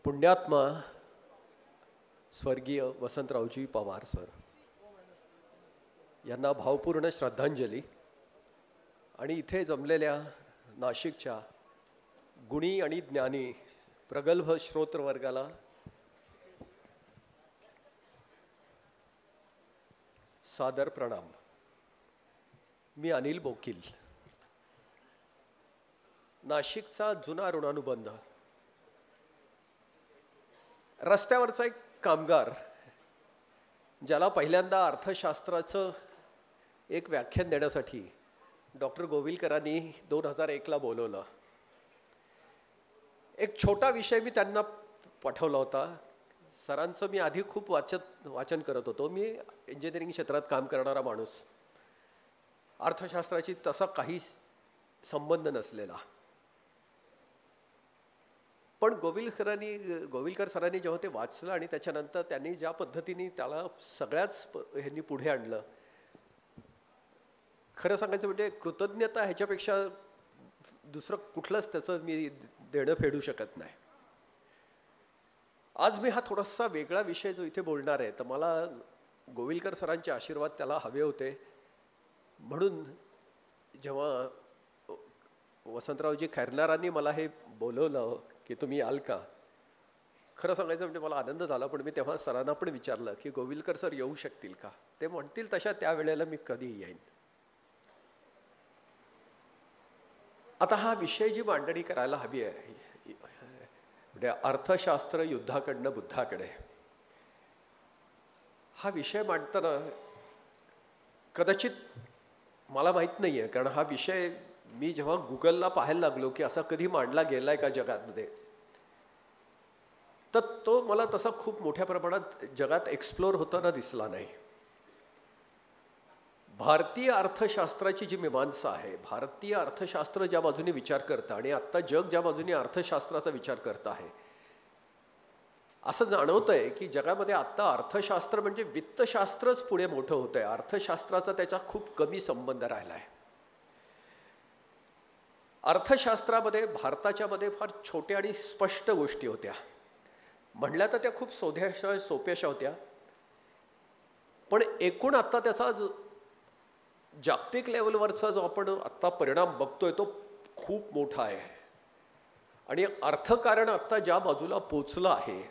पुण्यात्मा स्वर्गीय वसंतरावजी पवार सर यांना भावपूर्ण श्रद्धांजली आणि इथे जमलेल्या नाशिकच्या गुणी आणि ज्ञानी प्रगल्भ श्रोत्रवर्गाला सादर प्रणाम। मी अनिल बोकील, नाशिकचा जुना ऋणानुबंध, रस्त्यावरचा एक कामगार ज्याला पहिल्यांदा अर्थशास्त्राचं एक व्याख्यान देण्यासाठी डॉक्टर गोविलकरांनी 2001ला बोलवलं। एक छोटा विषय मी त्यांना पाठवला होता। सरांचं मी आधी खूप वाचन करत होतो। मी इंजिनिअरिंग क्षेत्रात काम करणारा माणूस, अर्थशास्त्राची तसा काही संबंध नसलेला, पण गोविलकर सरांनी जेव्हा ते वाचलं आणि त्याच्यानंतर त्यांनी ज्या पद्धतीने त्याला सगळ्याच ह्यांनी पुढे आणलं, खरं सांगायचं म्हणजे कृतज्ञता ह्याच्यापेक्षा दुसरं कुठलंच त्याचं मी देणं फेडू शकत नाही। आज मी हा थोडासा वेगळा विषय जो इथे बोलणार आहे, तर मला गोविलकर सरांचे आशीर्वाद त्याला हवे होते, म्हणून जेव्हा वसंतरावजी खैरनारांनी मला हे बोलवलं की तुम्ही याल का, खरं सांगायचं म्हणजे मला आनंद झाला। पण मी तेव्हा सरांना पण विचारलं की गोविलकर सर येऊ शकतील का, ते म्हणतील तशा त्यावेळेला मी कधी येईन। आता हा विषय जी मांडणी करायला हवी आहे, म्हणजे अर्थशास्त्र युद्धाकडनं बुद्धाकडे, हा विषय मांडताना कदाचित मला माहीत नाही आहे, कारण हा विषय मी जेव्हा गुगलला पाहायला लागलो की असा कधी मांडला गेलाय का जगामध्ये, तर तो मला तसा खूप मोठ्या प्रमाणात जगात एक्सप्लोर होताना दिसला नाही। भारतीय अर्थशास्त्राची जी मीमांसा आहे, भारतीय अर्थशास्त्र ज्या बाजूने विचार करतं आणि आत्ता जग ज्या बाजूने अर्थशास्त्राचा विचार करत आहे, असं जाणवतंय की जगामध्ये आत्ता अर्थशास्त्र म्हणजे वित्तशास्त्रच पुढे मोठं होतंय, अर्थशास्त्राचा त्याचा खूप कमी संबंध राहिला आहे। अर्थशास्त्रामध्ये भारताच्यामध्ये फार छोट्या आणि स्पष्ट गोष्टी होत्या, म्हणल्या तर त्या खूप सोप्याशा होत्या, पण एकूण आत्ता त्याचा जागतिक लेवलवरचा जो आपण आत्ता परिणाम बघतोय तो खूप मोठा आहे। आणि अर्थकारण आत्ता ज्या बाजूला पोचलं आहे,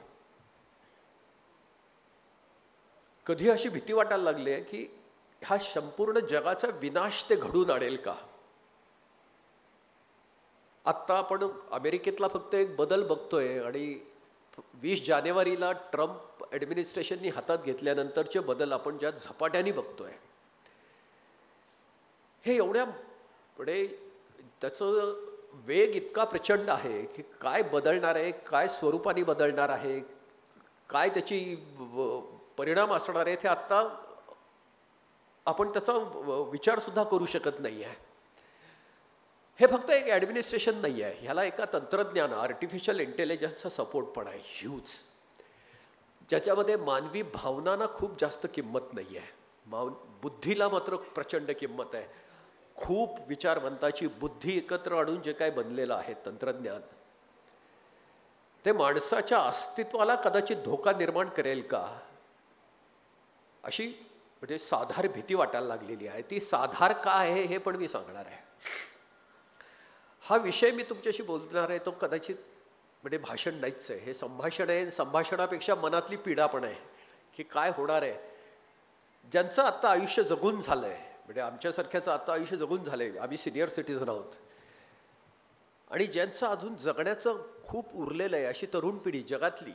कधी अशी भीती वाटायला लागली आहे की हा संपूर्ण जगाचा विनाश ते घडून आणेल का। आत्ता आपण अमेरिकेतला फक्त एक बदल बघतोय आणि 20 जानेवारीला ट्रम्प ॲडमिनिस्ट्रेशननी हातात घेतल्यानंतरचे बदल आपण ज्या झपाट्याने बघतोय, हे एवढ्या म्हणजे त्याचं वेग इतका प्रचंड आहे की काय बदलणार आहे, काय स्वरूपाने बदलणार आहे, काय त्याची परिणाम असणार आहे, ते आत्ता आपण त्याचा विचारसुद्धा करू शकत नाही आहे। हे फक्त एक ॲडमिनिस्ट्रेशन नाही आहे, ह्याला एका तंत्रज्ञान आर्टिफिशियल इंटेलिजन्सचा सपोर्ट पण आहे ह्यूज, ज्याच्यामध्ये मानवी भावनांना खूप जास्त किंमत नाही आहे, बुद्धीला मात्र प्रचंड किंमत आहे। खूप विचारवंताची बुद्धी एकत्र आणून जे काय बनलेलं आहे तंत्रज्ञान, ते माणसाच्या अस्तित्वाला कदाचित धोका निर्माण करेल का, अशी म्हणजे साधार भीती वाटायला लागलेली आहे। ती साधार का आहे हे पण मी सांगणार आहे। हा विषय मी तुमच्याशी बोलणार आहे तो कदाचित म्हणजे भाषण नाहीच आहे, हे संभाषण आहे। संभाषणापेक्षा मनातली पीडा पण आहे की काय होणार आहे, ज्यांचं आत्ता आयुष्य जगून झालंय, म्हणजे आमच्यासारख्याचं आत्ता आयुष्य जगून झालंय, आम्ही सिनियर सिटीजन आहोत, आणि ज्यांचं अजून जगण्याचं खूप उरलेलं आहे, अशी तरुण पिढी जगातली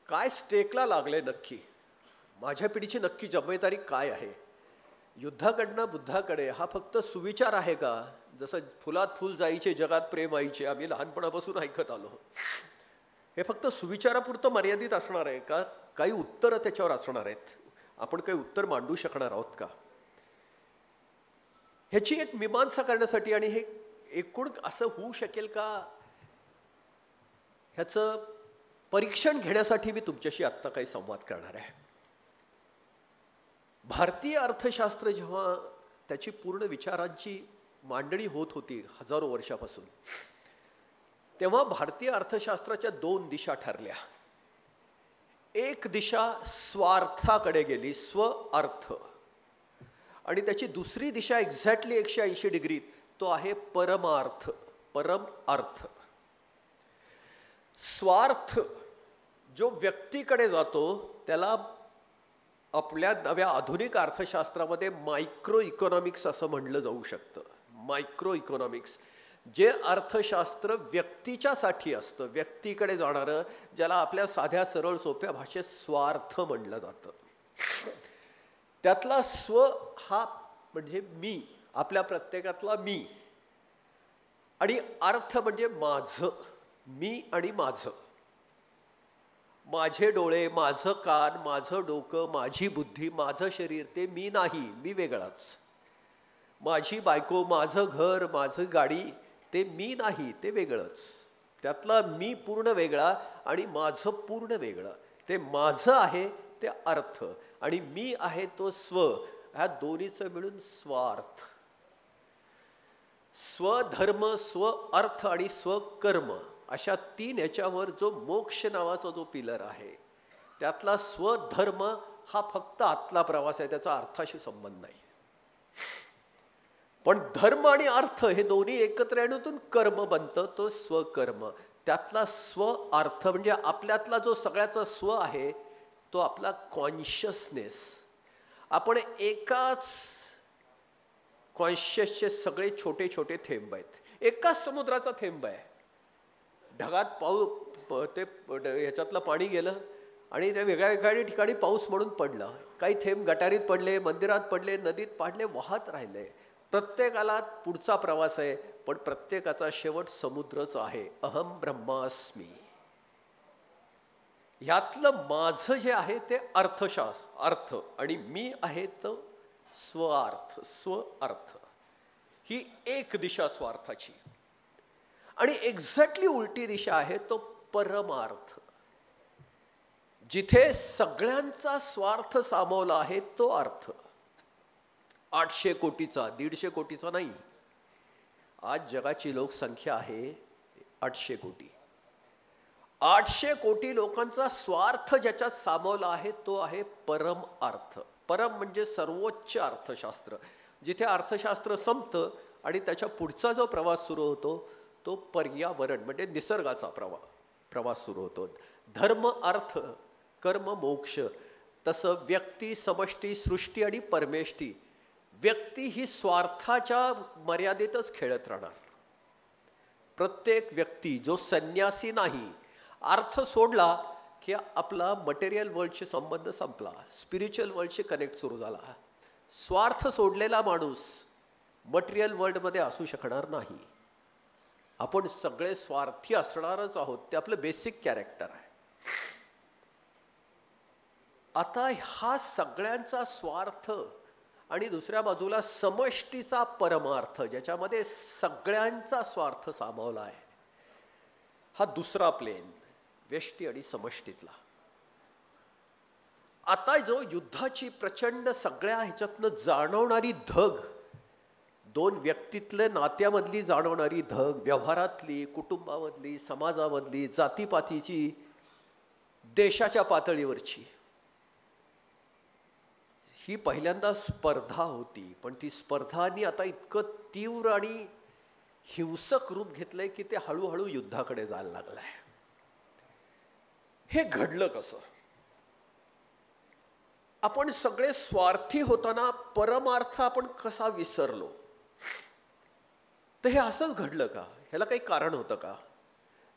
काय स्टेकला लागले नक्की, माझ्या पिढीची नक्की जबाबदारी काय आहे, युद्धाकडनं बुद्धाकडे हा फक्त सुविचार आहे का, जसं फुलात फुल जाईचे जगात प्रेम आईचे आम्ही लहानपणापासून ऐकत आलो, हे फक्त सुविचारापुरतं मर्यादित असणार आहे का, काही उत्तरं त्याच्यावर असणार आहेत, आपण काही उत्तर मांडू शकणार आहोत का, ह्याची एक मीमांसा करण्यासाठी आणि हे एकूण असं होऊ शकेल का ह्याचं परीक्षण घेण्यासाठी मी तुमच्याशी आत्ता काही संवाद करणार आहे। भारतीय अर्थशास्त्र जेव्हा त्याची पूर्ण विचारांची मांडणी होत होती हजारो वर्षापासून, तेव्हा भारतीय अर्थशास्त्राच्या दोन दिशा ठरल्या. एक दिशा स्वार्थाकडे गेली, स्व अर्थ, आणि त्याची दुसरी दिशा एक्झॅक्टली 180 डिग्री, तो आहे परमार्थ, परम अर्थ. स्वार्थ जो व्यक्तीकडे जातो त्याला आपल्या नव्या आधुनिक अर्थशास्त्रामध्ये मायक्रो इकॉनॉमिक्स असं म्हणलं जाऊ शकतं. मायक्रो इकॉनॉमिक्स जे अर्थशास्त्र व्यक्तीच्यासाठी असतं, व्यक्तीकडे जाणारं, ज्याला आपल्या साध्या सरळ सोप्या भाषेत स्वार्थ म्हणलं जातं. त्यातला स्व हा म्हणजे मी, आपल्या प्रत्येकातला मी, आणि अर्थ म्हणजे माझं, मी आणि माझं. माझे डोळे, माझं कान, माझं डोकं, माझी बुद्धी, माझं शरीर ते मी नाही, मी वेगळाच. माझी बायको, माझं घर, माझं गाडी ते मी नाही, ते वेगळंच. त्यातला मी पूर्ण वेगळा आणि माझं पूर्ण वेगळं. ते माझं आहे ते अर्थ आणि मी आहे तो स्व. ह्या दोन्हीचं मिळून स्वार्थ. स्वधर्म, स्व अर्थ आणि स्वकर्म अशा तीन ह्याच्यावर जो मोक्ष नावाचा जो पिलर आहे, त्यातला स्वधर्म हा फक्त आतला प्रवास आहे, त्याचा अर्थाशी संबंध नाही. पण धर्म आणि अर्थ हे दोन्ही एकत्र येण्यातून कर्म बनतं, तो स्वकर्म. त्यातला स्व अर्थ म्हणजे आपल्यातला जो सगळ्याचा स्व आहे तो आपला कॉन्शियसनेस. आपण एकाच कॉन्शियसचे सगळे छोटे छोटे थेंब आहेत. एकाच समुद्राचा थेंब आहे. ढगात ते ह्याच्यातलं पाणी गेलं आणि ते वेगळ्या वेगळ्या ठिकाणी पाऊस म्हणून पडला. काही थेंब गटारीत पडले, मंदिरात पडले, नदीत पडले, वाहत राहिले. प्रत्येकाला पुढचा प्रवास आहे, पण प्रत्येकाचा शेवट समुद्रच आहे. अहम ब्रह्मास्मी. ह्यातलं माझं जे आहे ते अर्थशास्त्र, अर्थ, आणि मी आहे तो स्वार्थ, स्व अर्थ. ही एक दिशा स्वार्थाची. आणि एक्झॅक्टली उलटी दिशा आहे तो परमार्थ. जिथे सगळ्यांचा स्वार्थ सामावला आहे तो अर्थ. 800 कोटीचा, 150 कोटीचा नाही. आज जगाची लोकसंख्या आहे 800 कोटी. 800 कोटी लोकांचा स्वार्थ ज्याच्यात सामावला आहे तो आहे परम अर्थ. परम म्हणजे सर्वोच्च अर्थशास्त्र. जिथे अर्थशास्त्र संपतं आणि त्याच्या पुढचा जो प्रवास सुरू होतो तो पर्यावरण म्हणजे निसर्गाचा प्रवास सुरू होतो. धर्म, अर्थ, कर्म, मोक्ष. तसं व्यक्ती, समष्टी, सृष्टी आणि परमेष्टी. व्यक्ती ही स्वार्थाच्या मर्यादेतच खेळत राहणार. प्रत्येक व्यक्ती जो संन्यासी नाही, अर्थ सोडला की आपला मटेरियल वर्ल्डशी संबंध संपला, स्पिरिच्युअल वर्ल्डशी कनेक्ट सुरू झाला. स्वार्थ सोडलेला माणूस मटेरियल वर्ल्डमध्ये असू शकणार नाही. आपण सगळे स्वार्थी असणारच आहोत, ते आपलं बेसिक कॅरेक्टर आहे. आता हा सगळ्यांचा स्वार्थ आणि दुसऱ्या बाजूला समष्टीचा परमार्थ ज्याच्यामध्ये सगळ्यांचा स्वार्थ सामावला आहे, हा दुसरा प्लेन व्यष्टी आणि समष्टीतला. आता जो युद्धाची प्रचंड सगळ्या ह्याच्यातनं जाणवणारी धग, दोन व्यक्तीतल्या नात्यामधली जाणवणारी धग, व्यवहारातली, कुटुंबामधली, समाजामधली, जातीपातीची, देशाच्या पातळीवरची, ही पहिल्यांदा स्पर्धा होती. पण ती स्पर्धांनी आता इतकं तीव्र आणि हिंसक रूप घेतलंय की ते हळूहळू युद्धाकडे जायला लागलंय. हे घडलं कसं? आपण सगळे स्वार्थी होताना परमार्थ आपण कसा विसरलो? तर हे असंच घडलं का? ह्याला काही कारण होतं का?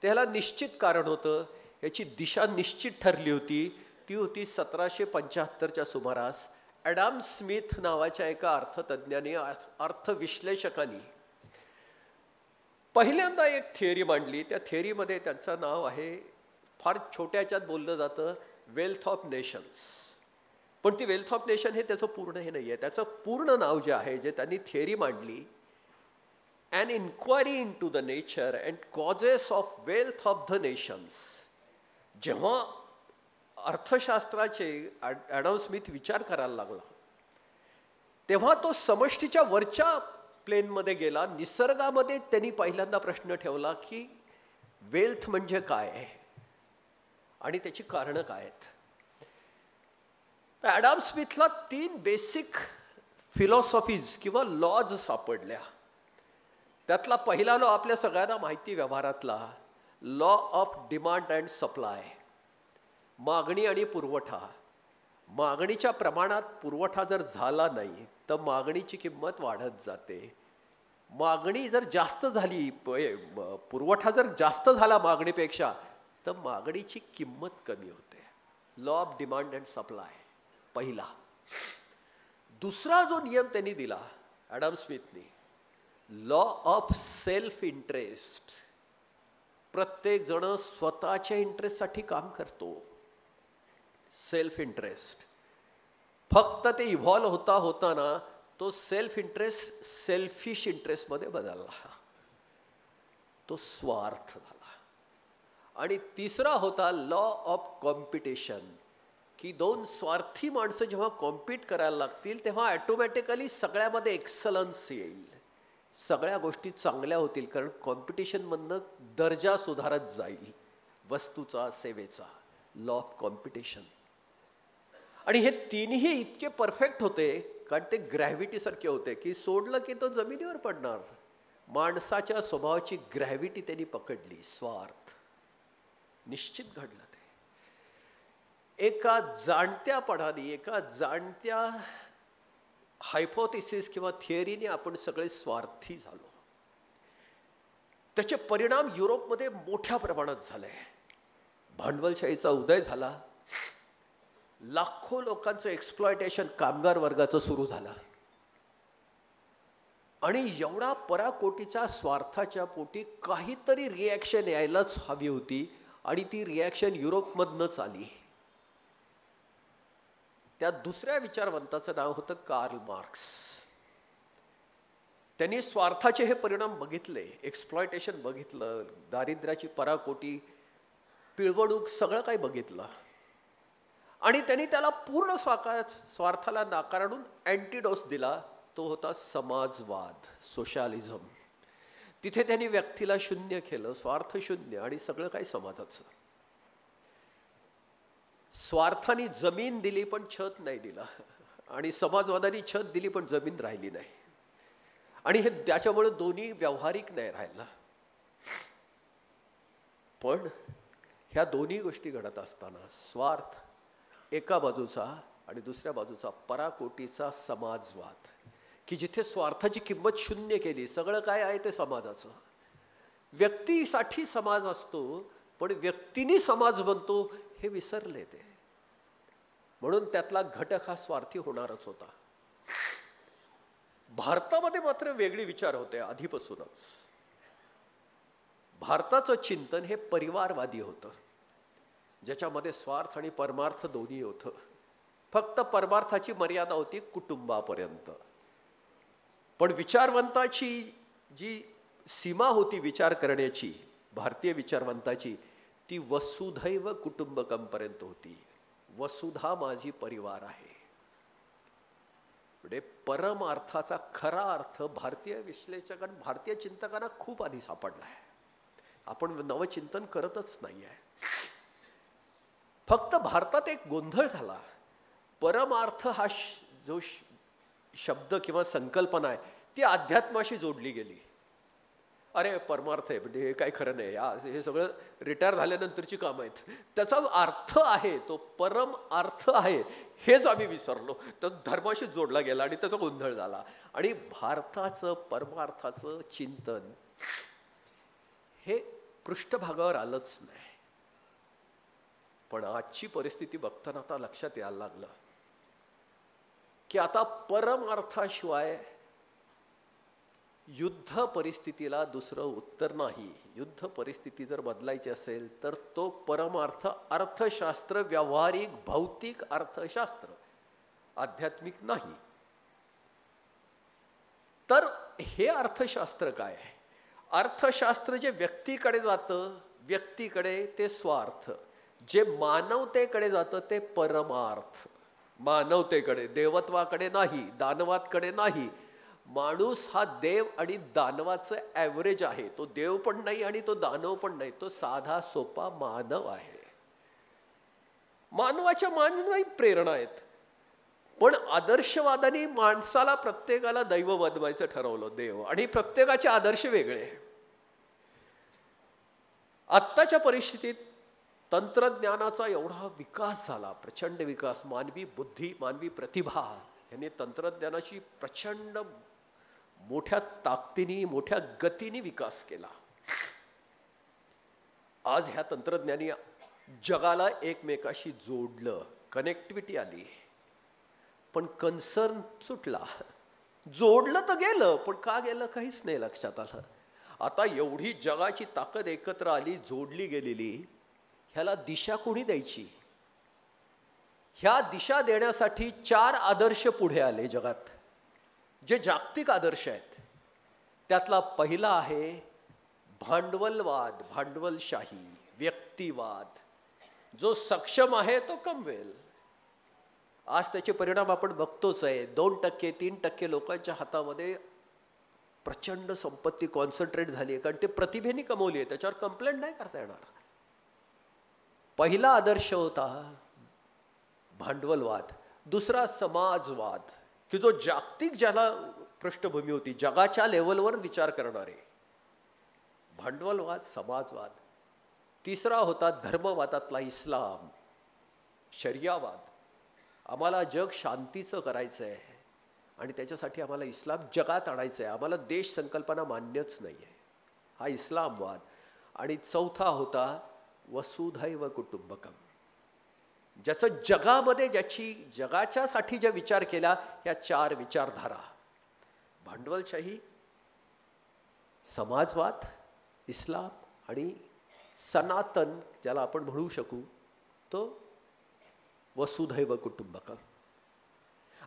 ते ह्याला निश्चित कारण होतं. ह्याची दिशा निश्चित ठरली होती. ती होती 1775च्या सुमारास ॲडम स्मिथ नावाच्या एका अर्थतज्ञाने, अर्थविश्लेषकाने पहिल्यांदा एक थिअरी मांडली. त्या थिअरीमध्ये त्यांचं नाव आहे, फार छोट्याच्यात बोललं जातं, वेल्थ ऑफ नेशन्स. पण ती वेल्थ ऑफ नेशन हे त्याचं पूर्ण हे नाही आहे. त्याचं पूर्ण नाव जे आहे, जे त्यांनी थिअरी मांडली, an inquiry into the nature and causes of wealth of the nations. जेव्हा अर्थशास्त्राचे ॲडम स्मिथ विचार करायला लागला, तेव्हा तो समष्टीच्या वरच्या प्लेनमध्ये गेला. निसर्गामध्ये त्यांनी पहिल्यांदा प्रश्न ठेवला की वेल्थ म्हणजे काय आणि त्याची कारणं काय आहेत. ॲडम स्मिथला 3 बेसिक फिलॉसॉफीज किंवा लॉज सापडल्या. त्यातला पहिला लॉ आपल्या सगळ्यांना माहिती, व्यवहारातला law of demand and supply. मागणी आणि पुरवठा. मागणीच्या प्रमाणात पुरवठा जर झाला नाही तर मागणीची किंमत वाढत जाते. मागणी जर जास्त झाली, पुरवठा जर जास्त झाला मागणीपेक्षा, तर मागणीची किंमत कमी होते. Law of demand and supply पहिला. दुसरा जो नियम त्यांनी दिला ॲडम स्मिथनी, लॉ ऑफ सेल्फ इंटरेस्ट. प्रत्येक जण स्वतःच्या इंटरेस्टसाठी काम करतो. Self interest. फक्त ते इव्हॉल्व होता होताना तो सेल्फ इंटरेस्ट सेल्फिश इंटरेस्टमध्ये बदलला, तो स्वार्थ झाला. आणि तिसरा होता लॉ ऑफ कॉम्पिटिशन, की 2 स्वार्थी माणसं जेव्हा कॉम्पीट करायला लागतील तेव्हा ॲटोमॅटिकली सगळ्यामध्ये एक्सलन्स येईल, सगळ्या गोष्टी चांगल्या होतील, कारण कॉम्पिटिशनमधनं दर्जा सुधारत जाईल वस्तूचा, सेवेचा. Law of competition. आणि हे तिन्ही इतके परफेक्ट होते कारण ते ग्रॅव्हिटीसारखे होते, की सोडलं की तो जमिनीवर पडणार. माणसाच्या स्वभावाची ग्रॅव्हिटी त्यांनी पकडली. स्वार्थ निश्चित घडलं. ते एका जाणत्यापणाने, एका जाणत्या हायपोथेसिस किंवा थिअरीने आपण सगळे स्वार्थी झालो. त्याचे परिणाम युरोपमध्ये मोठ्या प्रमाणात झाले. भांडवलशाहीचा उदय झाला. लाखो लोकांचं एक्सप्लॉयटेशन कामगार वर्गाचं सुरू झालं. आणि एवढा पराकोटीच्या स्वार्थाच्या पोटी काहीतरी रिॲक्शन यायलाच हवी होती, आणि ती रिॲक्शन युरोपमधनंच आली. त्या दुसऱ्या विचारवंताचं नाव होतं कार्ल मार्क्स. त्यांनी स्वार्थाचे हे परिणाम बघितले, एक्सप्लॉयटेशन बघितलं, दारिद्र्याची पराकोटी, पिळवणूक, सगळं काही बघितलं. आणि त्यांनी त्याला पूर्ण स्वार्थाला नाकारून अँटीडोस दिला. तो होता समाजवाद, सोशलिझम. तिथे त्यांनी व्यक्तीला शून्य केलं, स्वार्थ शून्य, आणि सगळं काही समाजाचं. स्वार्थाने जमीन दिली पण छत नाही दिला, आणि समाजवादाने छत दिली पण जमीन राहिली नाही. आणि हे त्याच्यामुळे दोन्ही व्यावहारिक नाही राहिला. पण ह्या दोन्ही गोष्टी घडत असताना स्वार्थ एका बाजूचा आणि दुसऱ्या बाजूचा पराकोटीचा समाजवाद, की जिथे स्वार्थाची किंमत शून्य केली, सगळं काय आहे ते समाजाचं. व्यक्तीसाठी समाज असतो पण व्यक्तीने समाज बनतो हे विसरले ते. म्हणून त्यातला घटक हा स्वार्थी होणारच होता. भारतामध्ये मात्र वेगळे विचार होते आधीपासूनच. भारताचं चिंतन हे परिवारवादी होतं, ज्याच्यामध्ये स्वार्थ आणि परमार्थ दोन्ही होतं. फक्त परमार्थाची मर्यादा होती कुटुंबापर्यंत. पण विचारवंताची जी सीमा होती विचार करण्याची, भारतीय विचारवंताची, ती वसुधैव कुटुंबकमपर्यंत होती. वसुधा माझी परिवार आहे. म्हणजे परमार्थाचा खरा अर्थ भारतीय विश्लेषकांना, भारतीय चिंतकांना खूप आधी सापडला आहे. आपण नवचिंतन करतच नाही आहे. फक्त भारतात एक गोंधळ झाला. परमार्थ हा जो शब्द किंवा संकल्पना आहे ती अध्यात्माशी जोडली गेली. अरे परमार्थ आहे म्हणजे हे काय खरं नाही, हे सगळं रिटायर झाल्यानंतरची कामं आहेत. त्याचा अर्थ आहे तो परम अर्थ आहे हेच आम्ही विसरलो. तर धर्माशी जोडला गेला आणि त्याचा गोंधळ झाला. आणि भारताचं परमार्थाचं चिंतन हे पृष्ठभागावर आलंच नाही. पण आजची परिस्थिती बघताना आता लक्षात यायला लागलं की आता परमार्थाशिवाय युद्ध परिस्थितीला दुसरं उत्तर नाही. युद्ध परिस्थिती जर बदलायची असेल तर तो परमार्थ अर्थशास्त्र, व्यावहारिक भौतिक अर्थशास्त्र, आध्यात्मिक नाही. तर हे अर्थशास्त्र काय आहे? अर्थशास्त्र जे व्यक्तीकडे जातं, व्यक्तीकडे ते स्वार्थ. जे मानवतेकडे जातं ते परमार्थ. मानवतेकडे, देवत्वाकडे नाही, दानवाकडे नाही, माणूस हा देव आणि दानवाचं ॲव्हरेज आहे. तो देव पण नाही आणि तो दानव पण नाही, तो साधा सोपा मानव आहे. मानवाच्या मानवी प्रेरणा आहेत, पण आदर्शवादाने माणसाला प्रत्येकाला दैव बनवायचं ठरवलं देव, आणि प्रत्येकाचे आदर्श वेगळे. आत्ताच्या परिस्थितीत तंत्रज्ञानाचा एवढा विकास झाला, प्रचंड विकास, मानवी बुद्धी, मानवी प्रतिभा यांनी तंत्रज्ञानाची प्रचंड मोठ्या ताकदीने, मोठ्या गतीने विकास केला. आज ह्या तंत्रज्ञानी जगाला एकमेकाशी जोडलं, कनेक्टिव्हिटी आली, पण कन्सर्न सुटला. जोडलं तर गेलं, पण का गेलं काहीच नाही लक्षात आलं. आता एवढी जगाची ताकद एकत्र आली, जोडली गेलेली, ह्याला दिशा कोणी द्यायची? ह्या दिशा देण्यासाठी 4 आदर्श पुढे आले जगात, जे जागतिक आदर्श आहेत. त्यातला पहिला आहे भांडवलवाद, भांडवलशाही, व्यक्तिवाद. जो सक्षम आहे तो कमवेल. आज त्याचे परिणाम आपण बघतोच आहे. 2%, 3% लोकांच्या हातामध्ये प्रचंड संपत्ती कॉन्सन्ट्रेट झाली आहे, कारण ते प्रतिभेने कमवली आहे, त्याच्यावर कंप्लेंट नाही करता येणार. पहिला आदर्श होता भांडवलवाद. दुसरा समाजवाद, की जो जागतिक ज्याला पृष्ठभूमी होती, जगाच्या लेवलवर विचार करणारे. भांडवलवाद, समाजवाद. तिसरा होता धर्मवादातला इस्लाम, शरियावाद. आम्हाला जग शांतीचं करायचं आहे आणि त्याच्यासाठी आम्हाला इस्लाम जगात आणायचं आहे, आम्हाला देश संकल्पना मान्यच नाही आहे, हा इस्लामवाद. आणि चौथा होता वसुधैव कुटुंबकम, ज्याचं जगामध्ये, ज्याची जगाच्यासाठी ज्या विचार केला, या 4 विचारधारा, भांडवलशाही, समाजवाद, इस्लाम आणि सनातन, ज्याला आपण म्हणू शकू तो वसुधैव कुटुंबकम.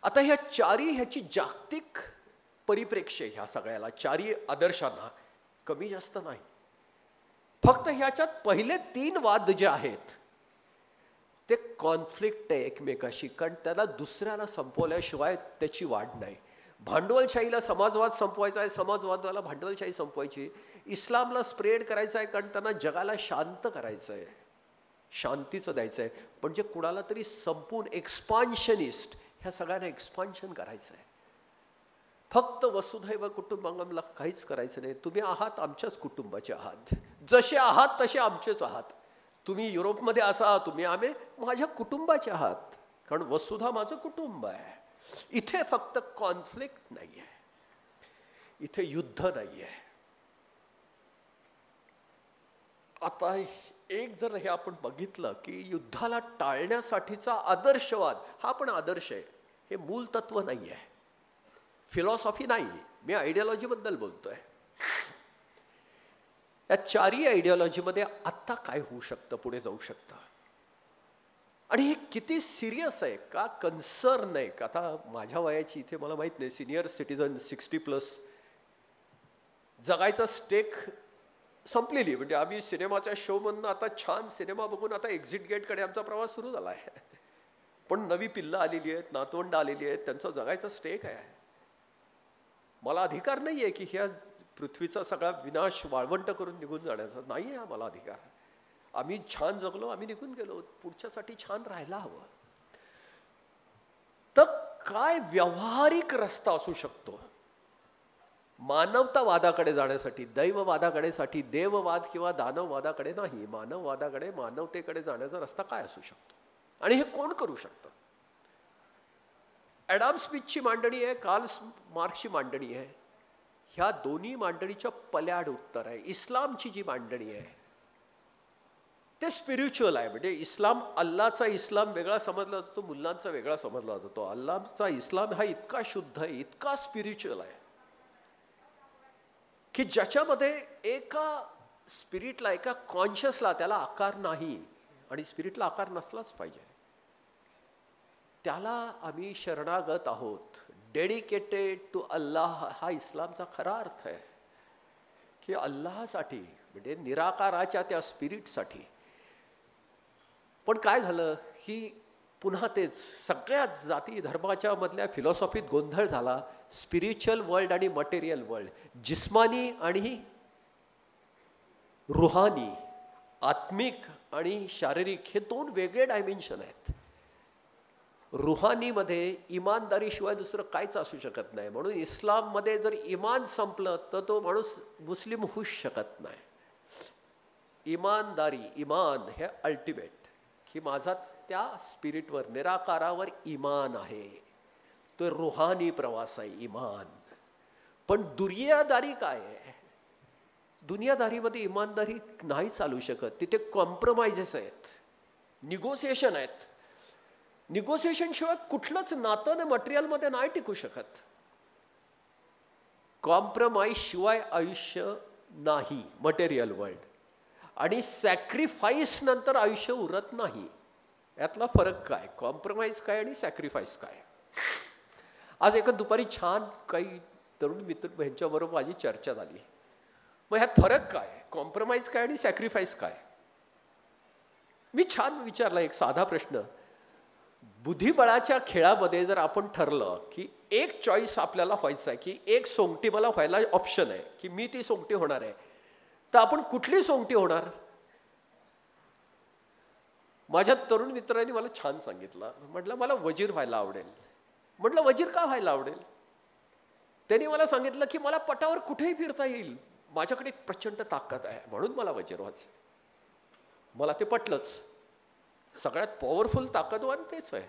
आता ह्या 4ही ह्याची जागतिक परिप्रेक्ष्य, ह्या सगळ्याला 4ही आदर्शांना कमी जास्त नाही. फक्त ह्याच्यात पहिले 3 वाद जे आहेत ते कॉन्फ्लिक्ट आहे एकमेकाशी, कारण त्याला दुसऱ्याला संपवल्याशिवाय त्याची वाढ नाही. भांडवलशाहीला समाजवाद संपवायचा आहे, समाजवादाला भांडवलशाही संपवायची. इस्लामला स्प्रेड करायचं आहे, कारण त्यांना जगाला शांत करायचं आहे, शांतीचं द्यायचं आहे. म्हणजे कुणाला तरी संपून एक्सपान्शनिस्ट, ह्या सगळ्यांना एक्सपान्शन करायचं आहे. फक्त वसुधैव कुटुंबकमला काहीच करायचं नाही. तुम्ही आहात आमच्याच कुटुंबाचे आहात, जसे आहात तसे आमचेच आहात. तुम्ही युरोपमध्ये असा, तुम्ही आम्ही माझ्या कुटुंबाचे आहात, कारण वसुधा माझं कुटुंब आहे. इथे फक्त कॉन्फ्लिक्ट नाही आहे, इथे युद्ध नाही आहे. आता एक जर हे आपण बघितलं की युद्धाला टाळण्यासाठीचा आदर्शवाद, हा पण आदर्श आहे, हे मूल तत्व नाही आहे, फिलॉसॉफी नाही. मी आयडियोलॉजीबद्दल बोलतोय. या 4ही आयडियोलॉजीमध्ये आत्ता काय होऊ शकतं, पुढे जाऊ शकतं, आणि हे किती सिरियस आहे, का कन्सर्न आहे. का आता माझ्या वयाची इथे मला माहित नाही, सिनियर सिटीजन 60+ जगायचा स्टेक संपलेली. म्हणजे आम्ही सिनेमाच्या शोमधून आता छान सिनेमा बघून आता एक्झिट गेटकडे आमचा प्रवास सुरू झाला आहे. पण नवी पिल्लं आलेली आहेत, नातवंड आलेली आहेत, त्यांचा जगायचा स्टेक आहे. मला अधिकार नाही आहे की ह्या पृथ्वीचा सगळा विनाश वाळवंट करून निघून जाण्याचा, नाही आहे मला अधिकार. आम्ही छान जगलो, आम्ही निघून गेलो, पुढच्यासाठी छान राहायला हवं. तर काय व्यावहारिक रस्ता असू शकतो मानवतावादाकडे जाण्यासाठी, दैववादाकडे साठी, देववाद किंवा दानववादाकडे नाही, मानववादाकडे, मानवतेकडे जाण्याचा रस्ता काय असू शकतो, आणि हे कोण करू शकतं? ॲडम स्मिथची मांडणी आहे, कार्ल मार्क्सची मांडणी आहे. ह्या दोन्ही मांडणीच्या पल्याड उत्तर आहे. इस्लामची जी मांडणी आहे ते स्पिरिच्युअल आहे. म्हणजे इस्लाम, अल्लाचा इस्लाम वेगळा समजला जातो, मुल्लांचा वेगळा समजला जातो. अल्लाचा इस्लाम हा इतका शुद्ध आहे, इतका स्पिरिच्युअल आहे की ज्याच्यामध्ये एका स्पिरिटला, एका कॉन्शियसला त्याला आकार नाही, आणि स्पिरिटला आकार नसलाच पाहिजे. त्याला आम्ही शरणागत आहोत, डेडिकेटेड टू अल्लाह, हा इस्लामचा खरा अर्थ आहे. की अल्लाहसाठी, म्हणजे निराकाराच्या त्या स्पिरिटसाठी. पण काय झालं की पुन्हा तेच सगळ्याच जाती धर्माच्या मधल्या फिलॉसॉफीत गोंधळ झाला. स्पिरिच्युअल वर्ल्ड आणि मटेरियल वर्ल्ड, जिस्मानी आणि रुहानी, आत्मिक आणि शारीरिक, हे दोन वेगळे डायमेन्शन आहेत. रुहानीमध्ये इमानदारीशिवाय दुसरं काहीच असू शकत नाही. म्हणून इस्लाममध्ये जर इमान संपलं तर तो माणूस मुस्लिम होऊच शकत नाही. इमानदारी, इमान हे अल्टिमेट, की माझा त्या स्पिरिटवर, निराकारावर इमान आहे. तो रुहानी प्रवास आहे इमान. पण दुनियादारी काय आहे? दुनियादारीमध्ये इमानदारी नाही चालू शकत. तिथे कॉम्प्रोमाइजेस आहेत, निगोसिएशन आहेत. निगोसिएशन शिवाय कुठलंच नातं मटेरियलमध्ये नाही टिकू शकत. कॉम्प्रोमाइज शिवाय आयुष्य नाही मटेरियल वर्ल्ड. आणि सॅक्रिफाईस नंतर आयुष्य उरत नाही. यातला फरक काय? कॉम्प्रोमाइज काय आणि सॅक्रिफाईस काय? आज एका दुपारी छान काही तरुण मित्र ह्यांच्याबरोबर माझी चर्चा झाली. मग ह्यात फरक काय? कॉम्प्रोमाइज काय आणि सॅक्रिफाईस काय? मी छान विचारला एक साधा प्रश्न. बुद्धिबळाच्या खेळामध्ये जर आपण ठरलं की एक चॉईस आपल्याला व्हायचं आहे, की एक सोंगटी मला व्हायला ऑप्शन आहे, की मी ती सोंगटी होणार आहे, तर आपण कुठली सोंगटी होणार? माझ्या तरुण मित्रांनी मला छान सांगितलं. म्हटलं मला वजीर व्हायला आवडेल. म्हटलं वजीर का व्हायला आवडेल? त्यांनी मला सांगितलं की मला पटावर कुठेही फिरता येईल, माझ्याकडे एक प्रचंड ताकद आहे, म्हणून मला वजीर व्हायचं. मला ते पटलंच. सगळ्यात पॉवरफुल ताकदवान तेच आहे.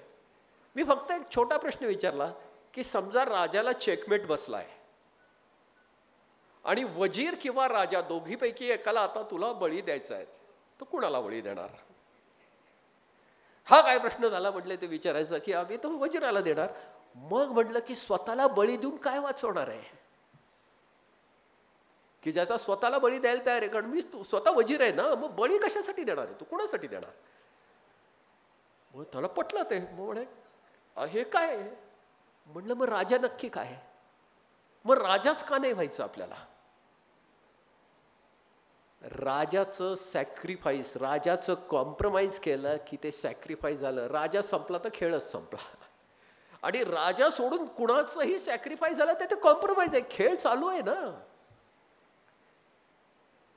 मी फक्त एक छोटा प्रश्न विचारला की समजा राजाला चेकमेट बसलाय आणि वजीर किंवा राजा दोघीपैकी एकाला आता तुला बळी द्यायचा आहे, तर कुणाला बळी देणार? हा काय प्रश्न झाला म्हटलं ते विचारायचं की आम्ही तो वजीराला देणार. मग म्हटलं की स्वतःला बळी देऊन काय वाचवणार आहे? की ज्याचा स्वतःला बळी द्यायला तयार आहे, कारण मी स्वतः वजीर आहे ना, मग बळी कशासाठी देणार आहे? तू कोणासाठी देणार? मग त्याला पटलं ते. मग म्हणे हे काय? म्हणलं मग राजा नक्की काय? मग राजाच का नाही व्हायचं आपल्याला? राजाचं सॅक्रिफाईस, राजाचं कॉम्प्रोमाइज केलं की ते सॅक्रिफाईस झालं. राजा संपला तर खेळच संपला. आणि राजा सोडून कुणाचंही सॅक्रिफाईस झालं तर ते कॉम्प्रोमाइज आहे, खेळ चालू आहे ना.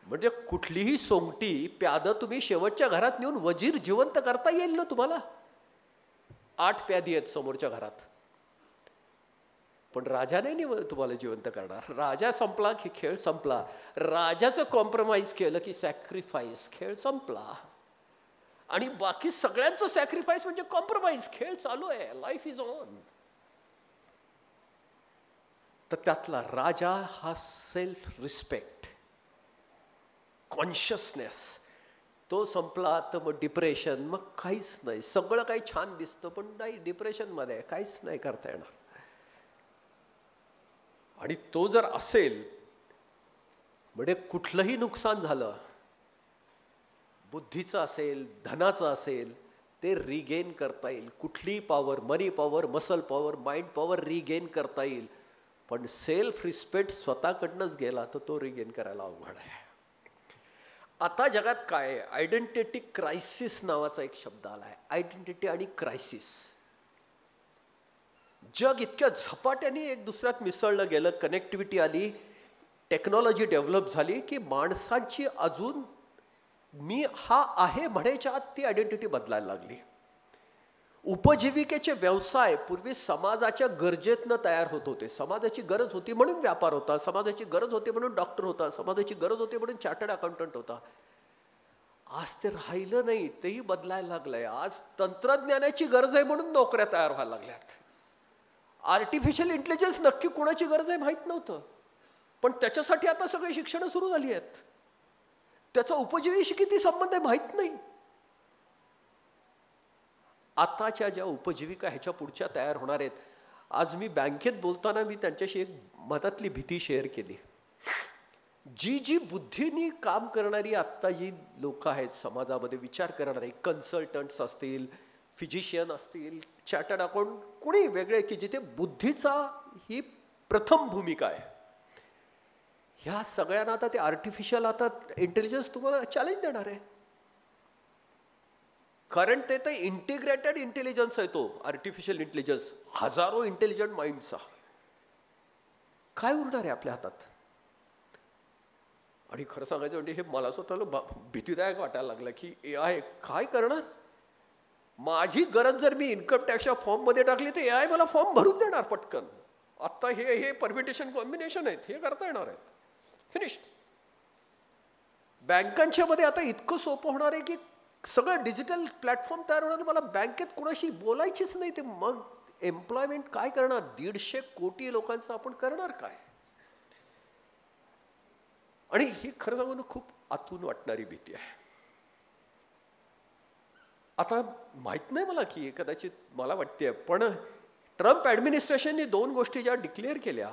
म्हणजे कुठलीही सोंगटी प्याद तुम्ही शेवटच्या घरात नेऊन वजीर जिवंत करता येईल ना तुम्हाला? 8 प्यादी आहेत समोरच्या घरात, पण राजा नाही तुम्हाला जिवंत करणार. राजा संपला की खेळ संपला. राजाचं कॉम्प्रोमाइज केलं की सॅक्रिफाईस, खेळ संपला. आणि बाकी सगळ्यांचं सॅक्रिफाईस म्हणजे कॉम्प्रोमाइज, खेळ चालू आहे, लाईफ इज ऑन. तर त्यातला राजा हा सेल्फ रिस्पेक्ट, कॉन्शियसनेस, तो संपला तर मग डिप्रेशन, मग काहीच नाही. सगळं काही छान दिसतं पण नाही, डिप्रेशनमध्ये काहीच नाही करता येणार. आणि तो जर असेल म्हणजे कुठलंही नुकसान झालं, बुद्धीचं असेल, धनाचं असेल, ते रिगेन करता येईल. कुठलीही power, money power, muscle power, mind power regain करता येईल. पण सेल्फ रिस्पेक्ट स्वतःकडनंच गेला तर तो रिगेन करायला अवघड आहे. आता जगात काय आहे? आयडेंटिटी क्रायसिस नावाचा एक शब्द आलाय. आयडेंटिटी आणि क्रायसिस. जग इतक्या झपाट्याने एक दुसऱ्यात मिसळलं गेलं, कनेक्टिव्हिटी आली, टेक्नॉलॉजी डेव्हलप झाली की माणसांची अजून मी हा आहे म्हणायच्या आत ती आयडेंटिटी बदलायला लागली. उपजीविकेचे व्यवसाय पूर्वी समाजाच्या गरजेतनं तयार होत होते. समाजाची गरज होती म्हणून व्यापार होता, समाजाची गरज होती म्हणून डॉक्टर होता, समाजाची गरज होती म्हणून चार्टर्ड अकाउंटंट होता. आज ते राहिलं नाही, तेही बदलायला लागलंय. आज तंत्रज्ञानाची गरज आहे म्हणून नोकऱ्या तयार व्हायला लागल्यात. आर्टिफिशियल इंटेलिजन्स नक्की कोणाची गरज आहे माहीत नव्हतं, पण त्याच्यासाठी आता सगळी शिक्षणं सुरू झाली आहेत. त्याचा उपजीविकेशी किती संबंध आहे माहीत नाही. आताच्या ज्या उपजीविका ह्याच्या पुढच्या तयार होणार आहेत. आज मी बँकेत बोलताना मी त्यांच्याशी एक मनातली भीती शेअर केली. जी बुद्धीनी काम करणारी आत्ता जी लोक आहेत समाजामध्ये, विचार करणारे कन्सल्टंट्स असतील, फिजिशियन असतील, चार्टर्ड अकाउंट, कोणी वेगळे, की जिथे बुद्धीचा ही प्रथम भूमिका आहे, ह्या सगळ्यांना आता ते आर्टिफिशियल आता इंटेलिजन्स तुम्हाला चॅलेंज देणार आहे. कारण ते तर इंटिग्रेटेड इंटेलिजन्स आहे, तो आर्टिफिशियल इंटेलिजन्स, हजारो इंटेलिजंट माइंडचा. काय उरणार आहे आपल्या हातात? आणि खरं सांगायचं म्हणजे हे मला स्वतःला भीतीदायक वाटायला लागलं की AI काय करणार. माझी गरज जर मी इन्कम टॅक्सच्या फॉर्ममध्ये टाकली तर AI मला फॉर्म भरून देणार पटकन. आत्ता हे परमिटेशन कॉम्बिनेशन आहेत, हे करता येणार आहेत, फिनिश्ड. बँकांच्या मध्ये आता इतकं सोपं होणार आहे की सगळं डिजिटल प्लॅटफॉर्म तयार होणार. मला बँकेत कोणाशी बोलायचीच नाही. ते मग एम्प्लॉयमेंट काय करणार? 150 कोटी लोकांचं आपण करणार काय? आणि ही खरं सांगून खूप आतून वाटणारी भीती आहे. आता माहित नाही मला की कदाचित मला वाटते, पण ट्रम्प ॲडमिनिस्ट्रेशनने 2 गोष्टी ज्या डिक्लेअर केल्या,